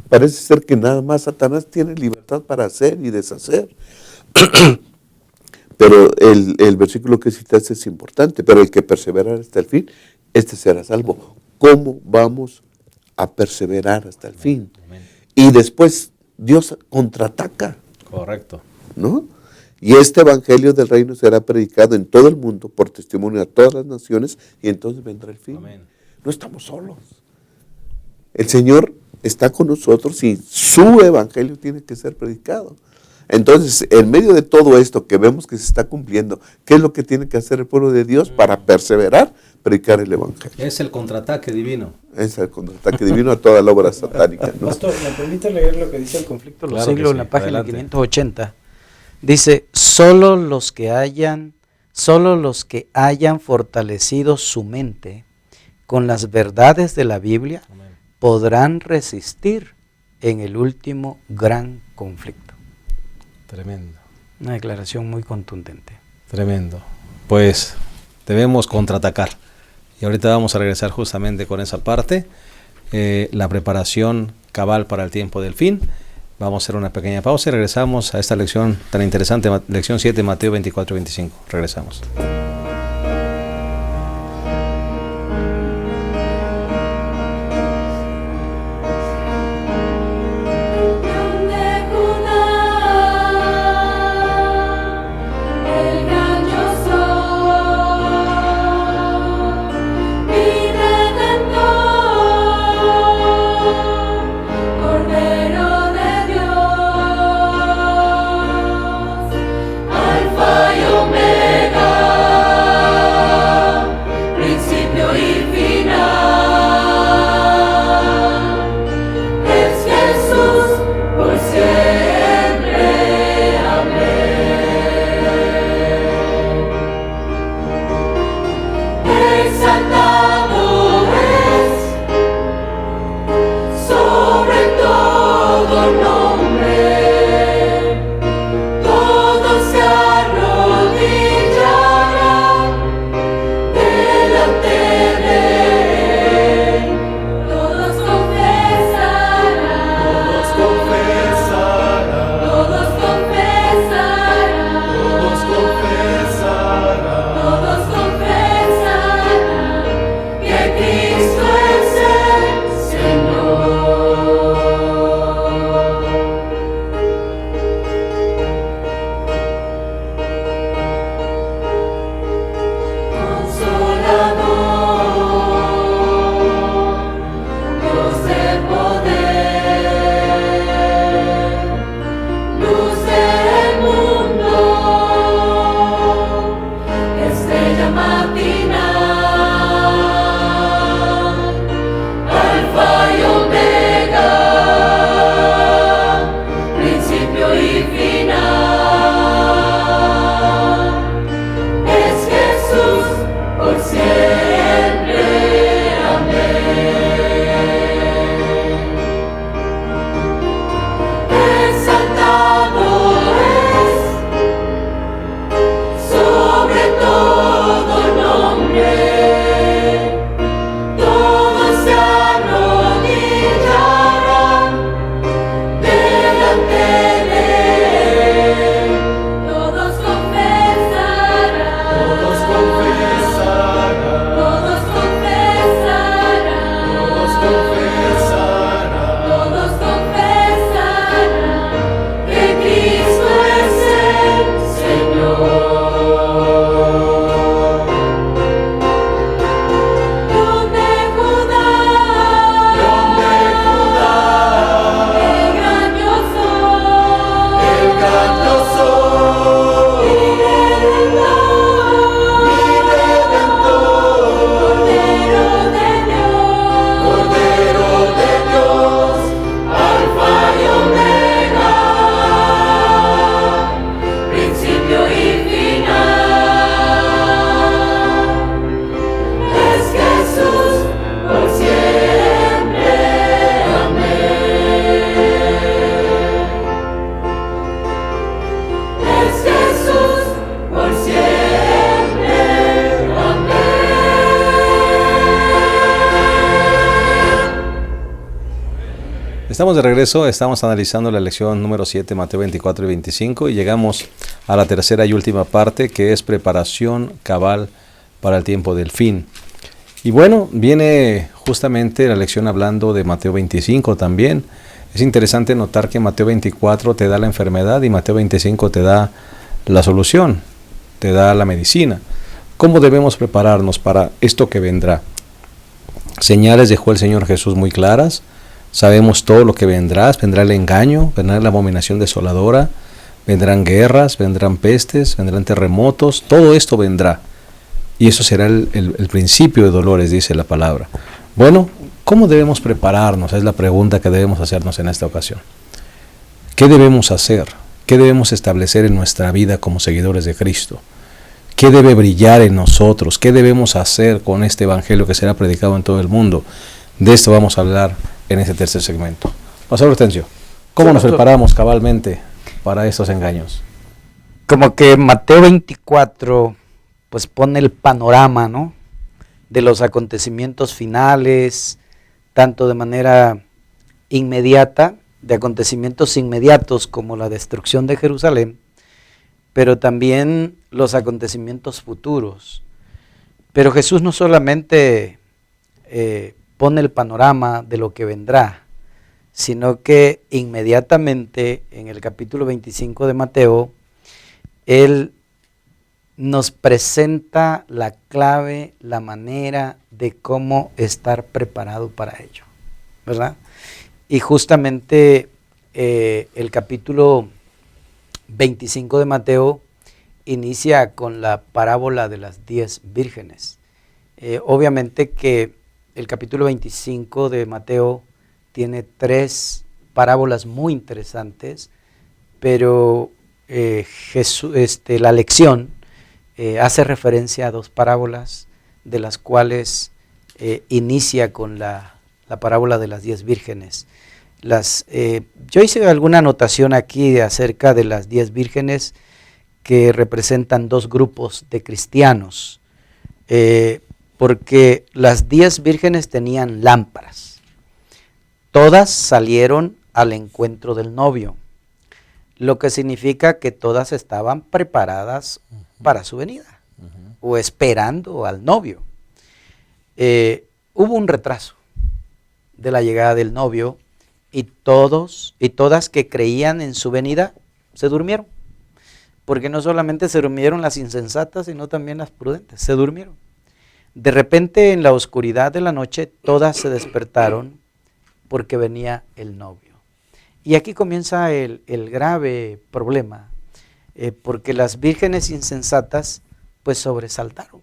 parece ser que nada más Satanás tiene libertad para hacer y deshacer. Pero el versículo que citaste es importante, pero el que perseverar hasta el fin, este será salvo. ¿Cómo vamos a perseverar hasta el fin? Amén. Y después Dios contraataca. Correcto. ¿No? Y este evangelio del reino será predicado en todo el mundo por testimonio a todas las naciones y entonces vendrá el fin. Amén. No estamos solos. El Señor está con nosotros y su evangelio tiene que ser predicado. Entonces, en medio de todo esto que vemos que se está cumpliendo, ¿qué es lo que tiene que hacer el pueblo de Dios para perseverar? Predicar el evangelio. Es el contraataque divino. Es el contraataque divino a toda la obra satánica, ¿no? Pastor, ¿me permite leer lo que dice el conflicto de los Claro que siglos sí, en la página adelante. 580? Dice, solo los que hayan fortalecido su mente con las verdades de la Biblia Amén. podrán resistir en el último gran conflicto. Tremendo. Una declaración muy contundente. Tremendo. Pues debemos contraatacar. Y ahorita vamos a regresar justamente con esa parte, la preparación cabal para el tiempo del fin. Vamos a hacer una pequeña pausa y regresamos a esta lección tan interesante, lección 7, Mateo 24-25. Regresamos. Estamos de regreso, estamos analizando la lección número 7, Mateo 24 y 25, y llegamos a la tercera y última parte, que es preparación cabal para el tiempo del fin. Y bueno, viene justamente la lección hablando de Mateo 25 también. Es interesante notar que Mateo 24 te da la enfermedad y Mateo 25 te da la solución, te da la medicina. ¿Cómo debemos prepararnos para esto que vendrá? Señales dejó el Señor Jesús muy claras. Sabemos todo lo que vendrá. Vendrá el engaño, vendrá la abominación desoladora, vendrán guerras, vendrán pestes, vendrán terremotos. Todo esto vendrá. Y eso será el principio de dolores, dice la palabra. Bueno, ¿cómo debemos prepararnos? Es la pregunta que debemos hacernos en esta ocasión. ¿Qué debemos hacer? ¿Qué debemos establecer en nuestra vida como seguidores de Cristo? ¿Qué debe brillar en nosotros? ¿Qué debemos hacer con este evangelio que será predicado en todo el mundo? De esto vamos a hablar en este tercer segmento. Pastor Hortensio, ¿cómo nos preparamos cabalmente para estos engaños? Como que Mateo 24 pues pone el panorama, ¿no?, de los acontecimientos finales, tanto de manera inmediata, de acontecimientos inmediatos como la destrucción de Jerusalén, pero también los acontecimientos futuros. Pero Jesús no solamente pone el panorama de lo que vendrá, sino que inmediatamente en el capítulo 25 de Mateo, Él nos presenta la clave, la manera de cómo estar preparado para ello, ¿verdad? Y justamente el capítulo 25 de Mateo inicia con la parábola de las 10 vírgenes. Obviamente que el capítulo 25 de Mateo tiene 3 parábolas muy interesantes, pero la lección hace referencia a 2 parábolas, de las cuales inicia con la parábola de las 10 vírgenes. Yo hice alguna anotación aquí acerca de las 10 vírgenes que representan 2 grupos de cristianos, porque las 10 vírgenes tenían lámparas. Todas salieron al encuentro del novio, lo que significa que todas estaban preparadas para su venida, o esperando al novio. Hubo un retraso de la llegada del novio, y todos y todas que creían en su venida se durmieron, porque no solamente se durmieron las insensatas, sino también las prudentes, se durmieron. De repente, en la oscuridad de la noche, todas se despertaron porque venía el novio. Y aquí comienza el grave problema, porque las vírgenes insensatas pues sobresaltaron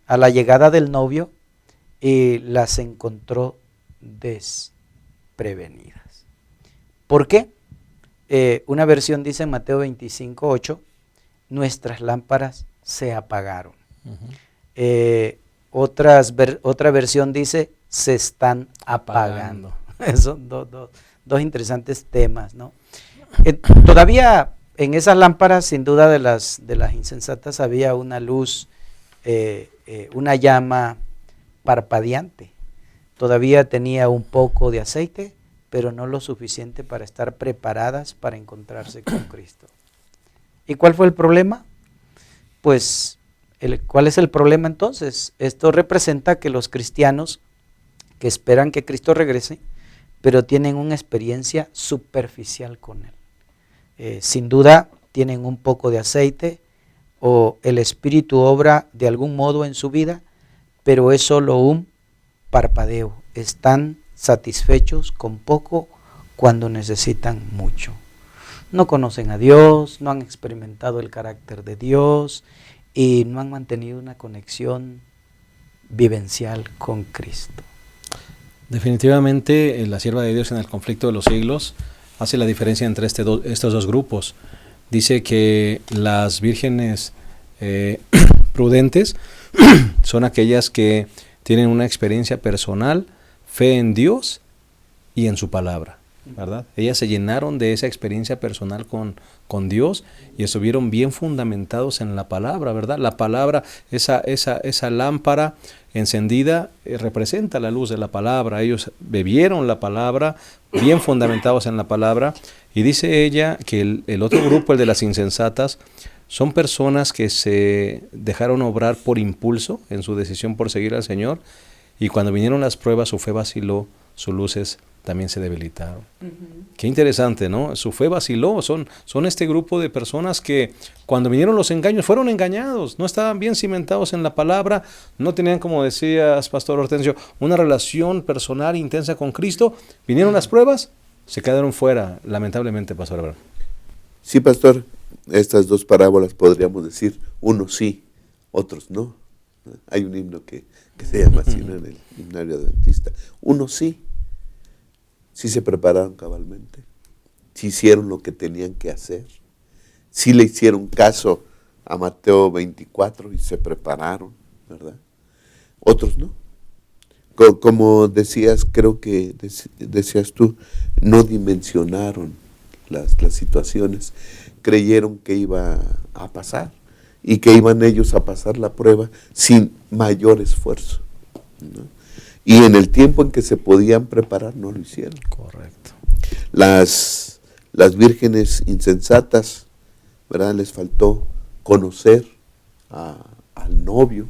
a la llegada del novio y las encontró desprevenidas. ¿Por qué? Una versión dice en Mateo 25:8, nuestras lámparas se apagaron. Otra versión dice, se están apagando. Son dos interesantes temas, ¿no? Todavía en esas lámparas, sin duda de las insensatas, había una luz, una llama parpadeante. Todavía tenía un poco de aceite, pero no lo suficiente para estar preparadas para encontrarse con Cristo. ¿Y cuál fue el problema? Pues, ¿cuál es el problema entonces? Esto representa que los cristianos que esperan que Cristo regrese, pero tienen una experiencia superficial con Él. Sin duda tienen un poco de aceite, o el Espíritu obra de algún modo en su vida, pero es solo un parpadeo. Están satisfechos con poco cuando necesitan mucho. No conocen a Dios, no han experimentado el carácter de Dios y no han mantenido una conexión vivencial con Cristo. Definitivamente la sierva de Dios en el conflicto de los siglos hace la diferencia entre estos 2 grupos. Dice que las vírgenes prudentes son aquellas que tienen una experiencia personal, fe en Dios y en su palabra, ¿verdad? Ellas se llenaron de esa experiencia personal con con Dios y estuvieron bien fundamentados en la palabra, ¿verdad? La palabra, esa lámpara encendida representa la luz de la palabra. Ellos bebieron la palabra, bien fundamentados en la palabra, y dice ella que el otro grupo, el de las insensatas, son personas que se dejaron obrar por impulso en su decisión por seguir al Señor, y cuando vinieron las pruebas su fe vaciló, sus luces también se debilitaron. Qué interesante, ¿no? Su fe vaciló. Son este grupo de personas que cuando vinieron los engaños fueron engañados, no estaban bien cimentados en la palabra, no tenían, como decías, Pastor Hortensio, una relación personal intensa con Cristo. Vinieron las pruebas, se quedaron fuera, lamentablemente, Pastor Abraham. Sí, Pastor, estas dos parábolas podríamos decir, unos sí, otros no. Hay un himno que se llama así, ¿no?, en el himnario adventista. Unos sí se prepararon cabalmente, sí hicieron lo que tenían que hacer, sí le hicieron caso a Mateo 24 y se prepararon, ¿verdad? Otros no. Como decías, creo que decías tú, no dimensionaron las situaciones, creyeron que iba a pasar y que iban ellos a pasar la prueba sin mayor esfuerzo, ¿no? Y en el tiempo en que se podían preparar, no lo hicieron. Correcto. Las vírgenes insensatas, ¿verdad?, les faltó conocer al novio,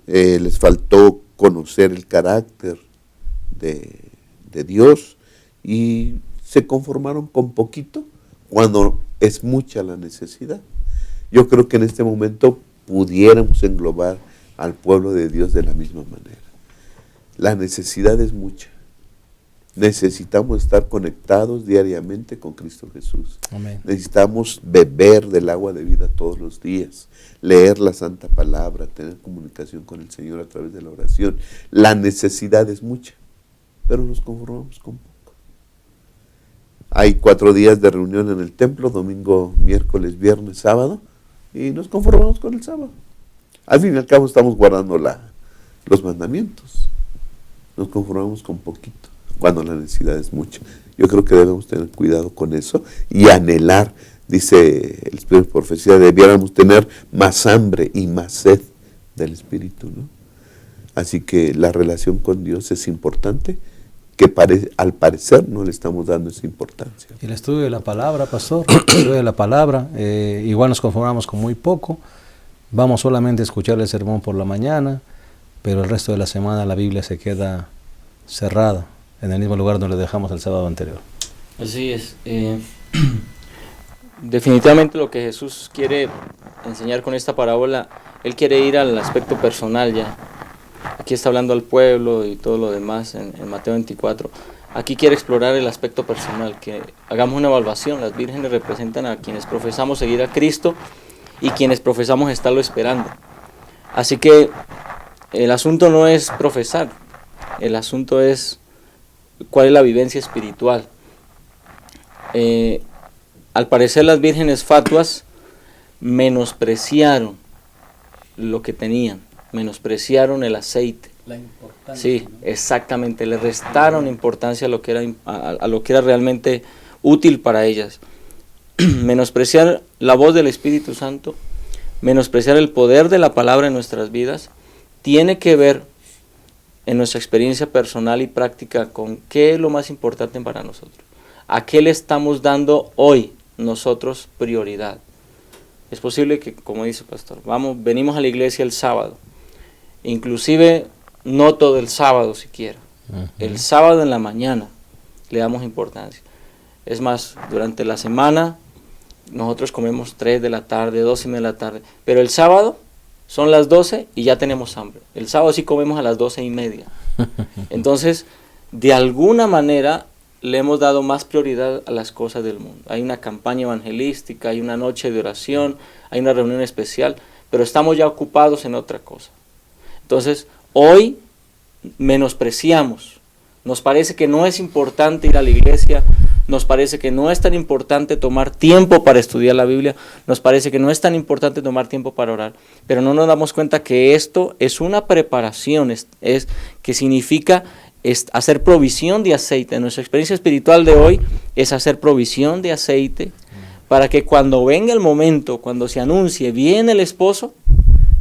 les faltó conocer el carácter de Dios, y se conformaron con poquito cuando es mucha la necesidad. Yo creo que en este momento pudiéramos englobar al pueblo de Dios de la misma manera. La necesidad es mucha. Necesitamos estar conectados diariamente con Cristo Jesús. Amén. Necesitamos beber del agua de vida todos los días, leer la Santa Palabra, tener comunicación con el Señor a través de la oración. La necesidad es mucha, pero nos conformamos con poco. Hay 4 días de reunión en el templo, domingo, miércoles, viernes, sábado, y nos conformamos con el sábado. Al fin y al cabo estamos guardando los mandamientos. Nos conformamos con poquito, cuando la necesidad es mucha. Yo creo que debemos tener cuidado con eso y anhelar, dice el Espíritu de Profecía, debiéramos tener más hambre y más sed del Espíritu, ¿no? Así que la relación con Dios es importante, que al parecer no le estamos dando esa importancia. El estudio de la palabra, Pastor, el estudio de la palabra, igual nos conformamos con muy poco. Vamos solamente a escuchar el sermón por la mañana, pero el resto de la semana la Biblia se queda cerrada en el mismo lugar donde le dejamos el sábado anterior. Así es. Definitivamente lo que Jesús quiere enseñar con esta parábola, Él quiere ir al aspecto personal ya. Aquí está hablando al pueblo y todo lo demás en Mateo 24. Aquí quiere explorar el aspecto personal, que hagamos una evaluación. Las vírgenes representan a quienes profesamos seguir a Cristo y quienes profesamos estarlo esperando. Así que el asunto no es profesar, el asunto es cuál es la vivencia espiritual. Al parecer las vírgenes fatuas menospreciaron lo que tenían, menospreciaron el aceite. La importancia. Sí, exactamente, le restaron importancia a lo que era realmente útil para ellas. Menospreciar la voz del Espíritu Santo, menospreciar el poder de la palabra en nuestras vidas, tiene que ver en nuestra experiencia personal y práctica con qué es lo más importante para nosotros. ¿A qué le estamos dando hoy nosotros prioridad? Es posible que, como dice el pastor, venimos a la iglesia el sábado, inclusive no todo el sábado siquiera, el sábado en la mañana le damos importancia. Es más, durante la semana nosotros comemos 3 de la tarde, 2:30 de la tarde, pero el sábado son las 12 y ya tenemos hambre. El sábado sí comemos a las 12:30. Entonces, de alguna manera le hemos dado más prioridad a las cosas del mundo. Hay una campaña evangelística, hay una noche de oración, hay una reunión especial, pero estamos ya ocupados en otra cosa. Entonces, hoy menospreciamos. Nos parece que no es importante ir a la iglesia, nos parece que no es tan importante tomar tiempo para estudiar la Biblia, nos parece que no es tan importante tomar tiempo para orar, pero no nos damos cuenta que esto es una preparación, que significa hacer provisión de aceite. Nuestra experiencia espiritual de hoy es hacer provisión de aceite para que cuando venga el momento, cuando se anuncie bien el esposo,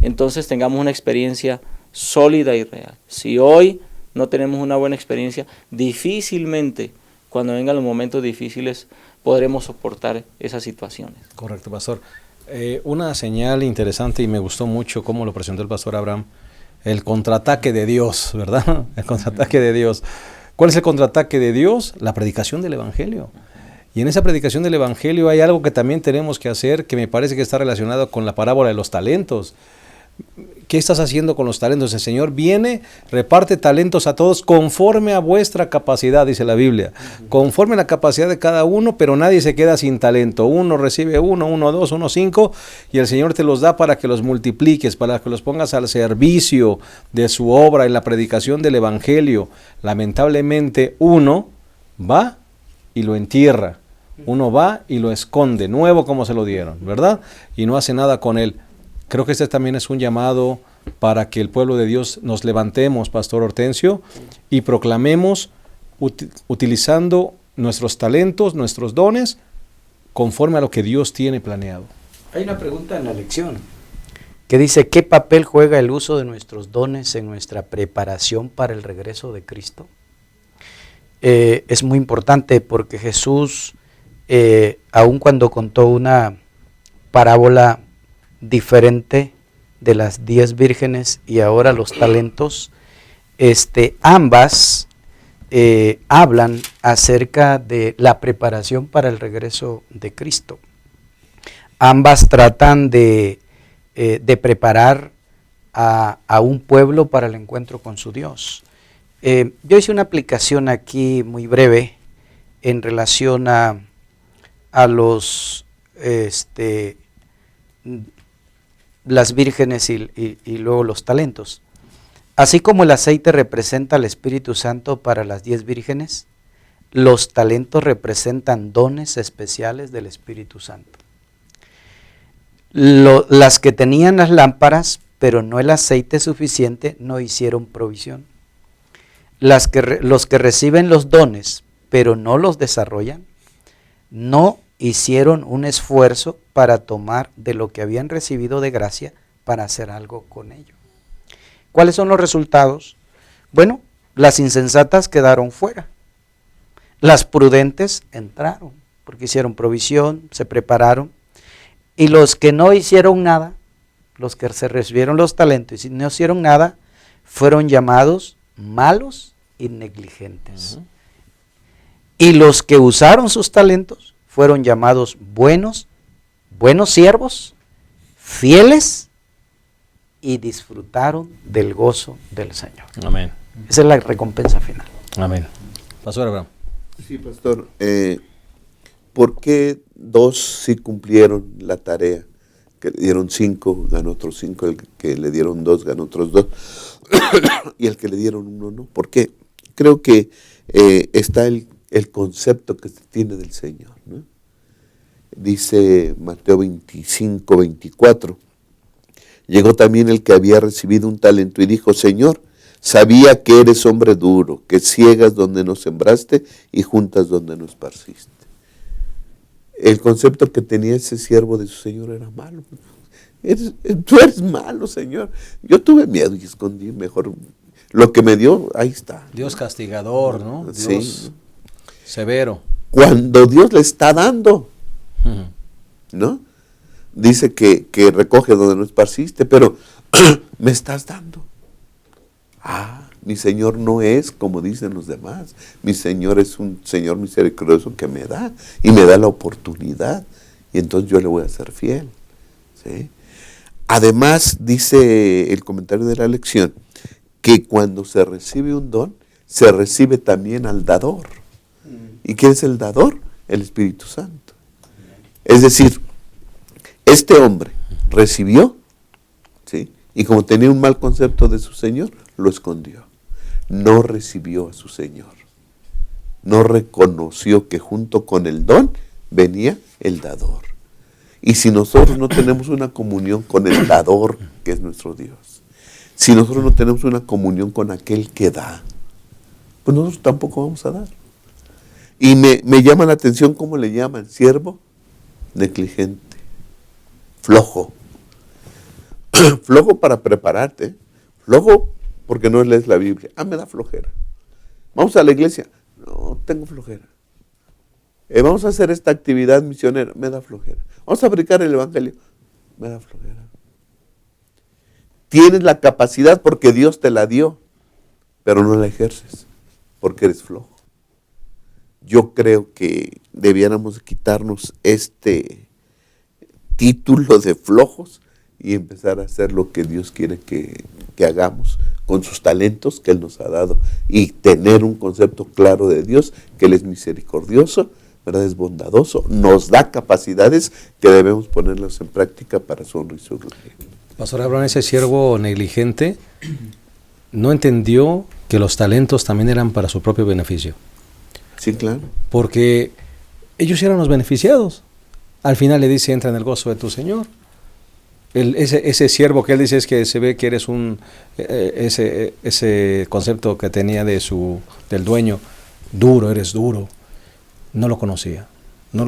entonces tengamos una experiencia sólida y real. Si hoy no tenemos una buena experiencia, difícilmente cuando vengan los momentos difíciles podremos soportar esas situaciones. Correcto, pastor. Una señal interesante, y me gustó mucho cómo lo presentó el pastor Abraham, el contraataque de Dios, ¿verdad? El contraataque de Dios. ¿Cuál es el contraataque de Dios? La predicación del Evangelio. Y en esa predicación del Evangelio hay algo que también tenemos que hacer, que me parece que está relacionado con la parábola de los talentos. ¿Qué estás haciendo con los talentos? El Señor viene, reparte talentos a todos conforme a vuestra capacidad, dice la Biblia. Conforme a la capacidad de cada uno, pero nadie se queda sin talento. Uno recibe uno, dos, 5, y el Señor te los da para que los multipliques, para que los pongas al servicio de su obra en la predicación del Evangelio. Lamentablemente uno va y lo entierra. Uno va y lo esconde, nuevo como se lo dieron, ¿verdad? Y no hace nada con él. Creo que este también es un llamado para que el pueblo de Dios nos levantemos, Pastor Hortensio, y proclamemos utilizando nuestros talentos, nuestros dones, conforme a lo que Dios tiene planeado. Hay una pregunta en la lección que dice, ¿qué papel juega el uso de nuestros dones en nuestra preparación para el regreso de Cristo? Es muy importante porque Jesús, aun cuando contó una parábola diferente de las 10 vírgenes y ahora los talentos, ambas hablan acerca de la preparación para el regreso de Cristo. Ambas tratan de preparar a un pueblo para el encuentro con su Dios. Yo hice una aplicación aquí muy breve en relación a los las vírgenes y luego los talentos. Así como el aceite representa al Espíritu Santo para las 10 vírgenes, los talentos representan dones especiales del Espíritu Santo. Las que tenían las lámparas, pero no el aceite suficiente, no hicieron provisión. Los que reciben los dones, pero no los desarrollan, no hicieron un esfuerzo para tomar de lo que habían recibido de gracia para hacer algo con ello. ¿Cuáles son los resultados? Bueno, las insensatas quedaron fuera. Las prudentes entraron, porque hicieron provisión, se prepararon. Y los que no hicieron nada, los que se recibieron los talentos y no hicieron nada, fueron llamados malos y negligentes. Y los que usaron sus talentos fueron llamados buenos siervos, fieles, y disfrutaron del gozo del Señor. Amén. Esa es la recompensa final. Amén. Pastor Abraham. Sí, pastor. ¿Por qué 2 sí cumplieron la tarea? Que le dieron 5, ganó otros 5, el que le dieron 2, ganó otros 2, y el que le dieron 1 no. ¿Por qué? Creo que está el concepto que se tiene del Señor, ¿no? Dice Mateo 25, 24, llegó también el que había recibido un talento y dijo, Señor, sabía que eres hombre duro, que ciegas donde no sembraste y juntas donde no esparciste. El concepto que tenía ese siervo de su Señor era malo. Tú eres malo, Señor. Yo tuve miedo y escondí, mejor lo que me dio, ahí está. Dios castigador, ¿no? Dios Sí. severo. Cuando Dios le está dando, ¿no? Dice que recoge donde no esparciste, pero me estás dando. Mi Señor no es como dicen los demás. Mi Señor es un Señor misericordioso que me da y me da la oportunidad. Y entonces yo le voy a ser fiel. ¿Sí? Además, dice el comentario de la lección, que cuando se recibe un don, se recibe también al dador. ¿Y quién es el dador? El Espíritu Santo. Es decir, este hombre recibió, ¿sí? Y como tenía un mal concepto de su Señor, lo escondió. No recibió a su Señor. No reconoció que junto con el don venía el dador. Y si nosotros no tenemos una comunión con el dador, que es nuestro Dios, si nosotros no tenemos una comunión con aquel que da, pues nosotros tampoco vamos a dar. Y me llama la atención cómo le llaman, siervo negligente, flojo. Flojo para prepararte, flojo porque no lees la Biblia. Me da flojera. Vamos a la iglesia. No, tengo flojera. Vamos a hacer esta actividad misionera. Me da flojera. Vamos a predicar el evangelio. Me da flojera. Tienes la capacidad porque Dios te la dio, pero no la ejerces porque eres flojo. Yo creo que debiéramos quitarnos este título de flojos y empezar a hacer lo que Dios quiere que hagamos con sus talentos que Él nos ha dado y tener un concepto claro de Dios, que Él es misericordioso, ¿verdad? Es bondadoso, nos da capacidades que debemos ponerlas en práctica para su honra y su gloria. Pastor Abraham, ese siervo negligente no entendió que los talentos también eran para su propio beneficio. Sí, claro. Porque ellos eran los beneficiados. Al final le dice, entra en el gozo de tu Señor. Ese siervo que él dice es que se ve que eres ese concepto que tenía del dueño, duro, eres duro, no lo conocía. Sí.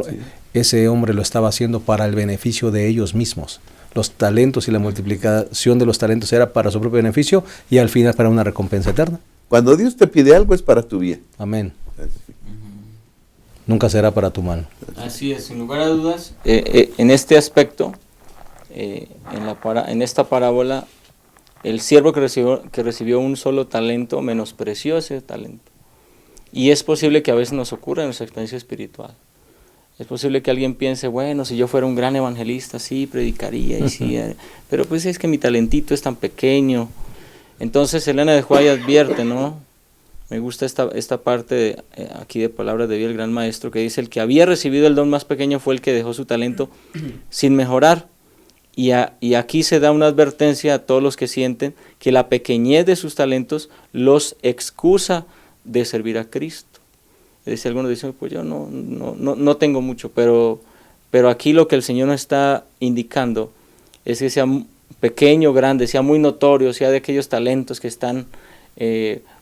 Ese hombre lo estaba haciendo para el beneficio de ellos mismos. Los talentos y la multiplicación de los talentos era para su propio beneficio y al final para una recompensa eterna. Cuando Dios te pide algo es para tu bien. Amén. Nunca será para tu mal. Así es, sin lugar a dudas. En este aspecto, en esta parábola, el siervo que recibió un solo talento menospreció ese talento. Y es posible que a veces nos ocurra en nuestra experiencia espiritual. Es posible que alguien piense, bueno, si yo fuera un gran evangelista, sí, predicaría, y sí, pero pues es que mi talentito es tan pequeño. Entonces Elena de White advierte, ¿no? Me gusta esta parte aquí de palabras de Dios, el gran maestro, que dice, el que había recibido el don más pequeño fue el que dejó su talento sin mejorar. Y aquí se da una advertencia a todos los que sienten que la pequeñez de sus talentos los excusa de servir a Cristo. Es decir, algunos dicen, pues yo no tengo mucho, pero aquí lo que el Señor nos está indicando es que sea pequeño o grande, sea muy notorio, sea de aquellos talentos que están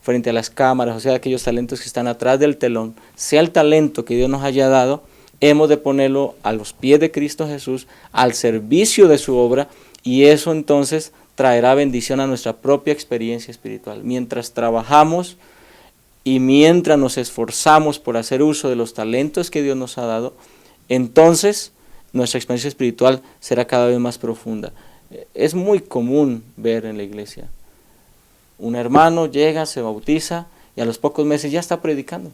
frente a las cámaras, o sea, de aquellos talentos que están atrás del telón, sea el talento que Dios nos haya dado, hemos de ponerlo a los pies de Cristo Jesús, al servicio de su obra, y eso entonces traerá bendición a nuestra propia experiencia espiritual. Mientras trabajamos y mientras nos esforzamos por hacer uso de los talentos que Dios nos ha dado, entonces nuestra experiencia espiritual será cada vez más profunda. Es muy común ver en la iglesia, un hermano llega, se bautiza y a los pocos meses ya está predicando.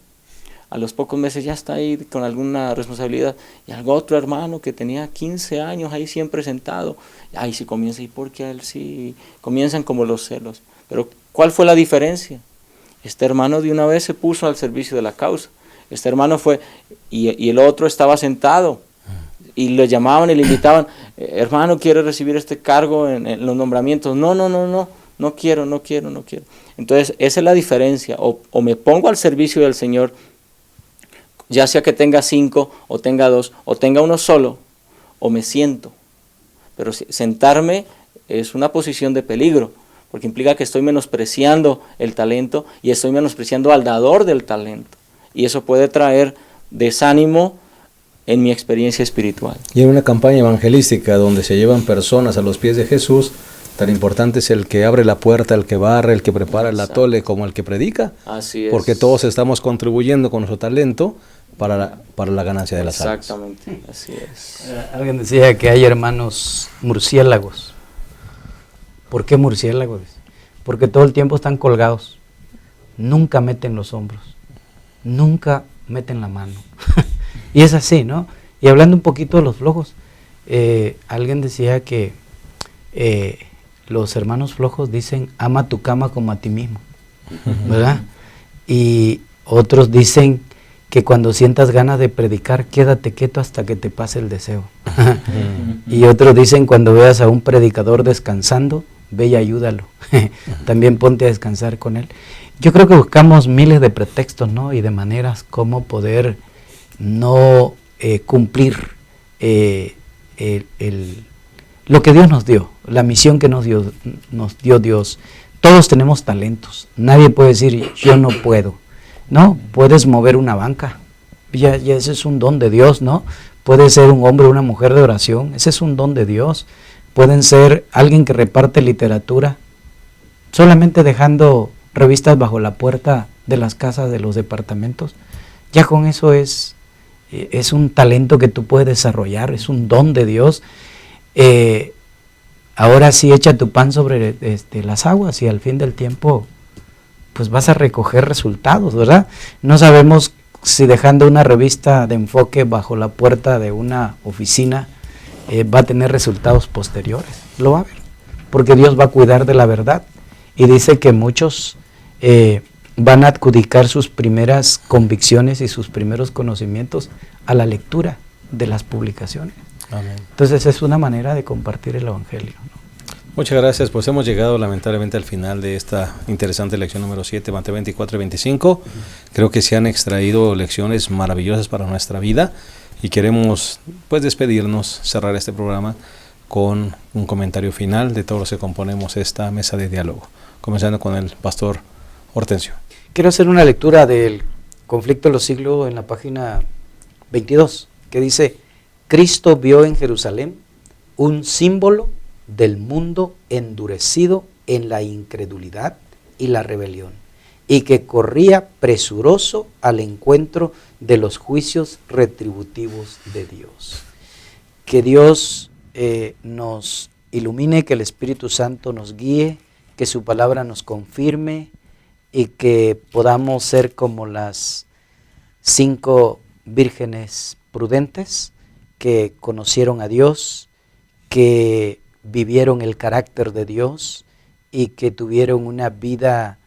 A los pocos meses ya está ahí con alguna responsabilidad. Y algún otro hermano que tenía 15 años ahí siempre sentado. Ahí sí comienza, ¿y por qué a él sí? Comienzan como los celos. Pero ¿cuál fue la diferencia? Este hermano de una vez se puso al servicio de la causa. Este hermano fue, y el otro estaba sentado. Y le llamaban y le invitaban, hermano, ¿quiere recibir este cargo en los nombramientos? No quiero. Entonces, esa es la diferencia. O me pongo al servicio del Señor, ya sea que tenga 5, o tenga 2, o tenga uno solo, o me siento. Pero sentarme es una posición de peligro, porque implica que estoy menospreciando el talento y estoy menospreciando al dador del talento. Y eso puede traer desánimo en mi experiencia espiritual. Y en una campaña evangelística donde se llevan personas a los pies de Jesús, tan importante es el que abre la puerta, el que barre, el que prepara el atole, como el que predica. Así es. Porque todos estamos contribuyendo con nuestro talento para la ganancia de las almas. Exactamente, así es. Alguien decía que hay hermanos murciélagos. ¿Por qué murciélagos? Porque todo el tiempo están colgados. Nunca meten los hombros. Nunca meten la mano. Y es así, ¿no? Y hablando un poquito de los flojos, alguien decía que los hermanos flojos dicen, ama tu cama como a ti mismo, ¿verdad? Y otros dicen que cuando sientas ganas de predicar, quédate quieto hasta que te pase el deseo. Y otros dicen, cuando veas a un predicador descansando, ve y ayúdalo. También ponte a descansar con él. Yo creo que buscamos miles de pretextos, ¿no? Y de maneras como poder no cumplir lo que Dios nos dio, la misión que nos dio Dios. Todos tenemos talentos. Nadie puede decir, yo no puedo. No, puedes mover una banca. Ya ese es un don de Dios, ¿no? puede ser un hombre o una mujer de oración, ese es un don de Dios. Pueden ser alguien que reparte literatura, solamente dejando revistas bajo la puerta de las casas de los departamentos. Ya con eso es un talento que tú puedes desarrollar, es un don de Dios. Ahora sí echa tu pan sobre las aguas y al fin del tiempo pues vas a recoger resultados, ¿verdad? No sabemos si dejando una revista de enfoque bajo la puerta de una oficina va a tener resultados posteriores. Lo va a ver, porque Dios va a cuidar de la verdad. Y dice que muchos van a adjudicar sus primeras convicciones y sus primeros conocimientos a la lectura de las publicaciones. Amén. Entonces es una manera de compartir el Evangelio, ¿no? Muchas gracias, pues hemos llegado lamentablemente al final de esta interesante lección número 7, Mateo 24 y 25. Creo que se han extraído lecciones maravillosas para nuestra vida y queremos pues despedirnos, cerrar este programa con un comentario final de todos los que componemos esta mesa de diálogo, comenzando con el pastor Hortensio. Quiero hacer una lectura del Conflicto de los Siglos en la página 22, que dice: Cristo vio en Jerusalén un símbolo del mundo endurecido en la incredulidad y la rebelión, y que corría presuroso al encuentro de los juicios retributivos de Dios. Que Dios nos ilumine, que el Espíritu Santo nos guíe, que su palabra nos confirme y que podamos ser como las 5 vírgenes prudentes que conocieron a Dios, que vivieron el carácter de Dios y que tuvieron una vida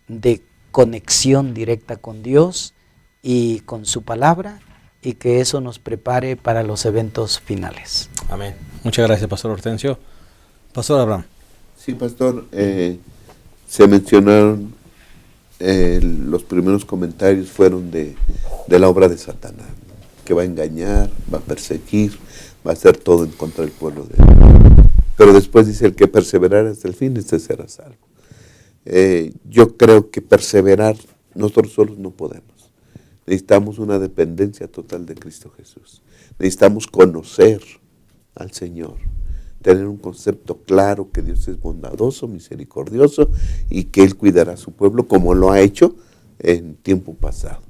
de conexión directa con Dios y con su palabra, y que eso nos prepare para los eventos finales. Amén. Muchas gracias, pastor Hortensio. Pastor Abraham. Sí, pastor, se mencionaron, los primeros comentarios fueron de la obra de Satanás, que va a engañar, va a perseguir, va a hacer todo en contra del pueblo de Dios. Pero después dice: el que perseverar hasta el fin, este será salvo. Yo creo que perseverar nosotros solos no podemos. Necesitamos una dependencia total de Cristo Jesús. Necesitamos conocer al Señor, tener un concepto claro que Dios es bondadoso, misericordioso y que Él cuidará a su pueblo como lo ha hecho en tiempo pasado,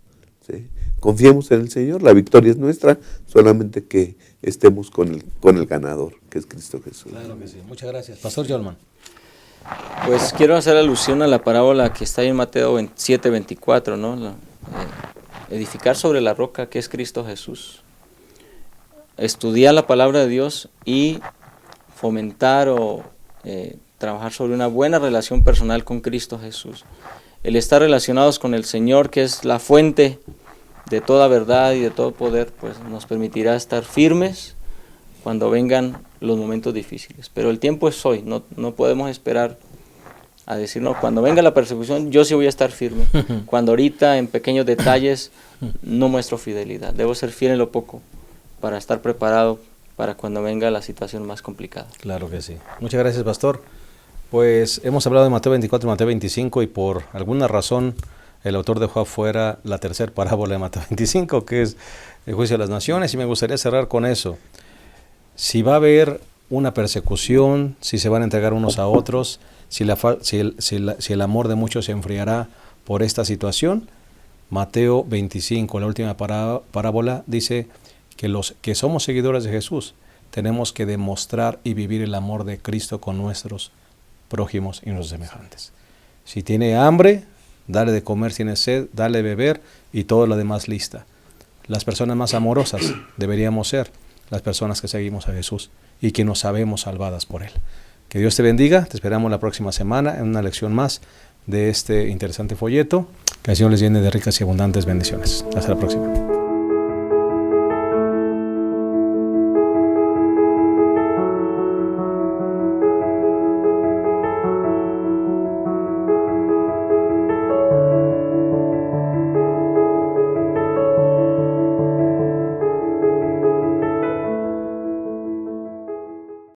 ¿sí? Confiemos en el Señor, la victoria es nuestra, solamente que estemos con el ganador, que es Cristo Jesús. Claro que sí. Muchas gracias. Pastor Yolman. Pues quiero hacer alusión a la parábola que está ahí en Mateo 7:24, ¿no? Edificar sobre la roca que es Cristo Jesús. Estudiar la palabra de Dios y fomentar o trabajar sobre una buena relación personal con Cristo Jesús. El estar relacionados con el Señor, que es la fuente de toda verdad y de todo poder, pues nos permitirá estar firmes cuando vengan los momentos difíciles. Pero el tiempo es hoy, no podemos esperar a decir, no, cuando venga la persecución yo sí voy a estar firme. Cuando ahorita en pequeños detalles no muestro fidelidad. Debo ser fiel en lo poco para estar preparado para cuando venga la situación más complicada. Claro que sí. Muchas gracias, pastor. Pues hemos hablado de Mateo 24 y Mateo 25 y por alguna razón el autor dejó afuera la tercera parábola de Mateo 25, que es el juicio de las naciones, y me gustaría cerrar con eso. Si va a haber una persecución, si se van a entregar unos a otros, si el amor de muchos se enfriará por esta situación, Mateo 25, la última parábola, dice que los que somos seguidores de Jesús tenemos que demostrar y vivir el amor de Cristo con nuestros prójimos y nuestros semejantes. Si tiene hambre, dale de comer, si tiene sed, dale de beber y todo lo demás lista. Las personas más amorosas deberíamos ser las personas que seguimos a Jesús y que nos sabemos salvadas por Él. Que Dios te bendiga, te esperamos la próxima semana en una lección más de este interesante folleto. Que el Señor les llene de ricas y abundantes bendiciones. Hasta la próxima.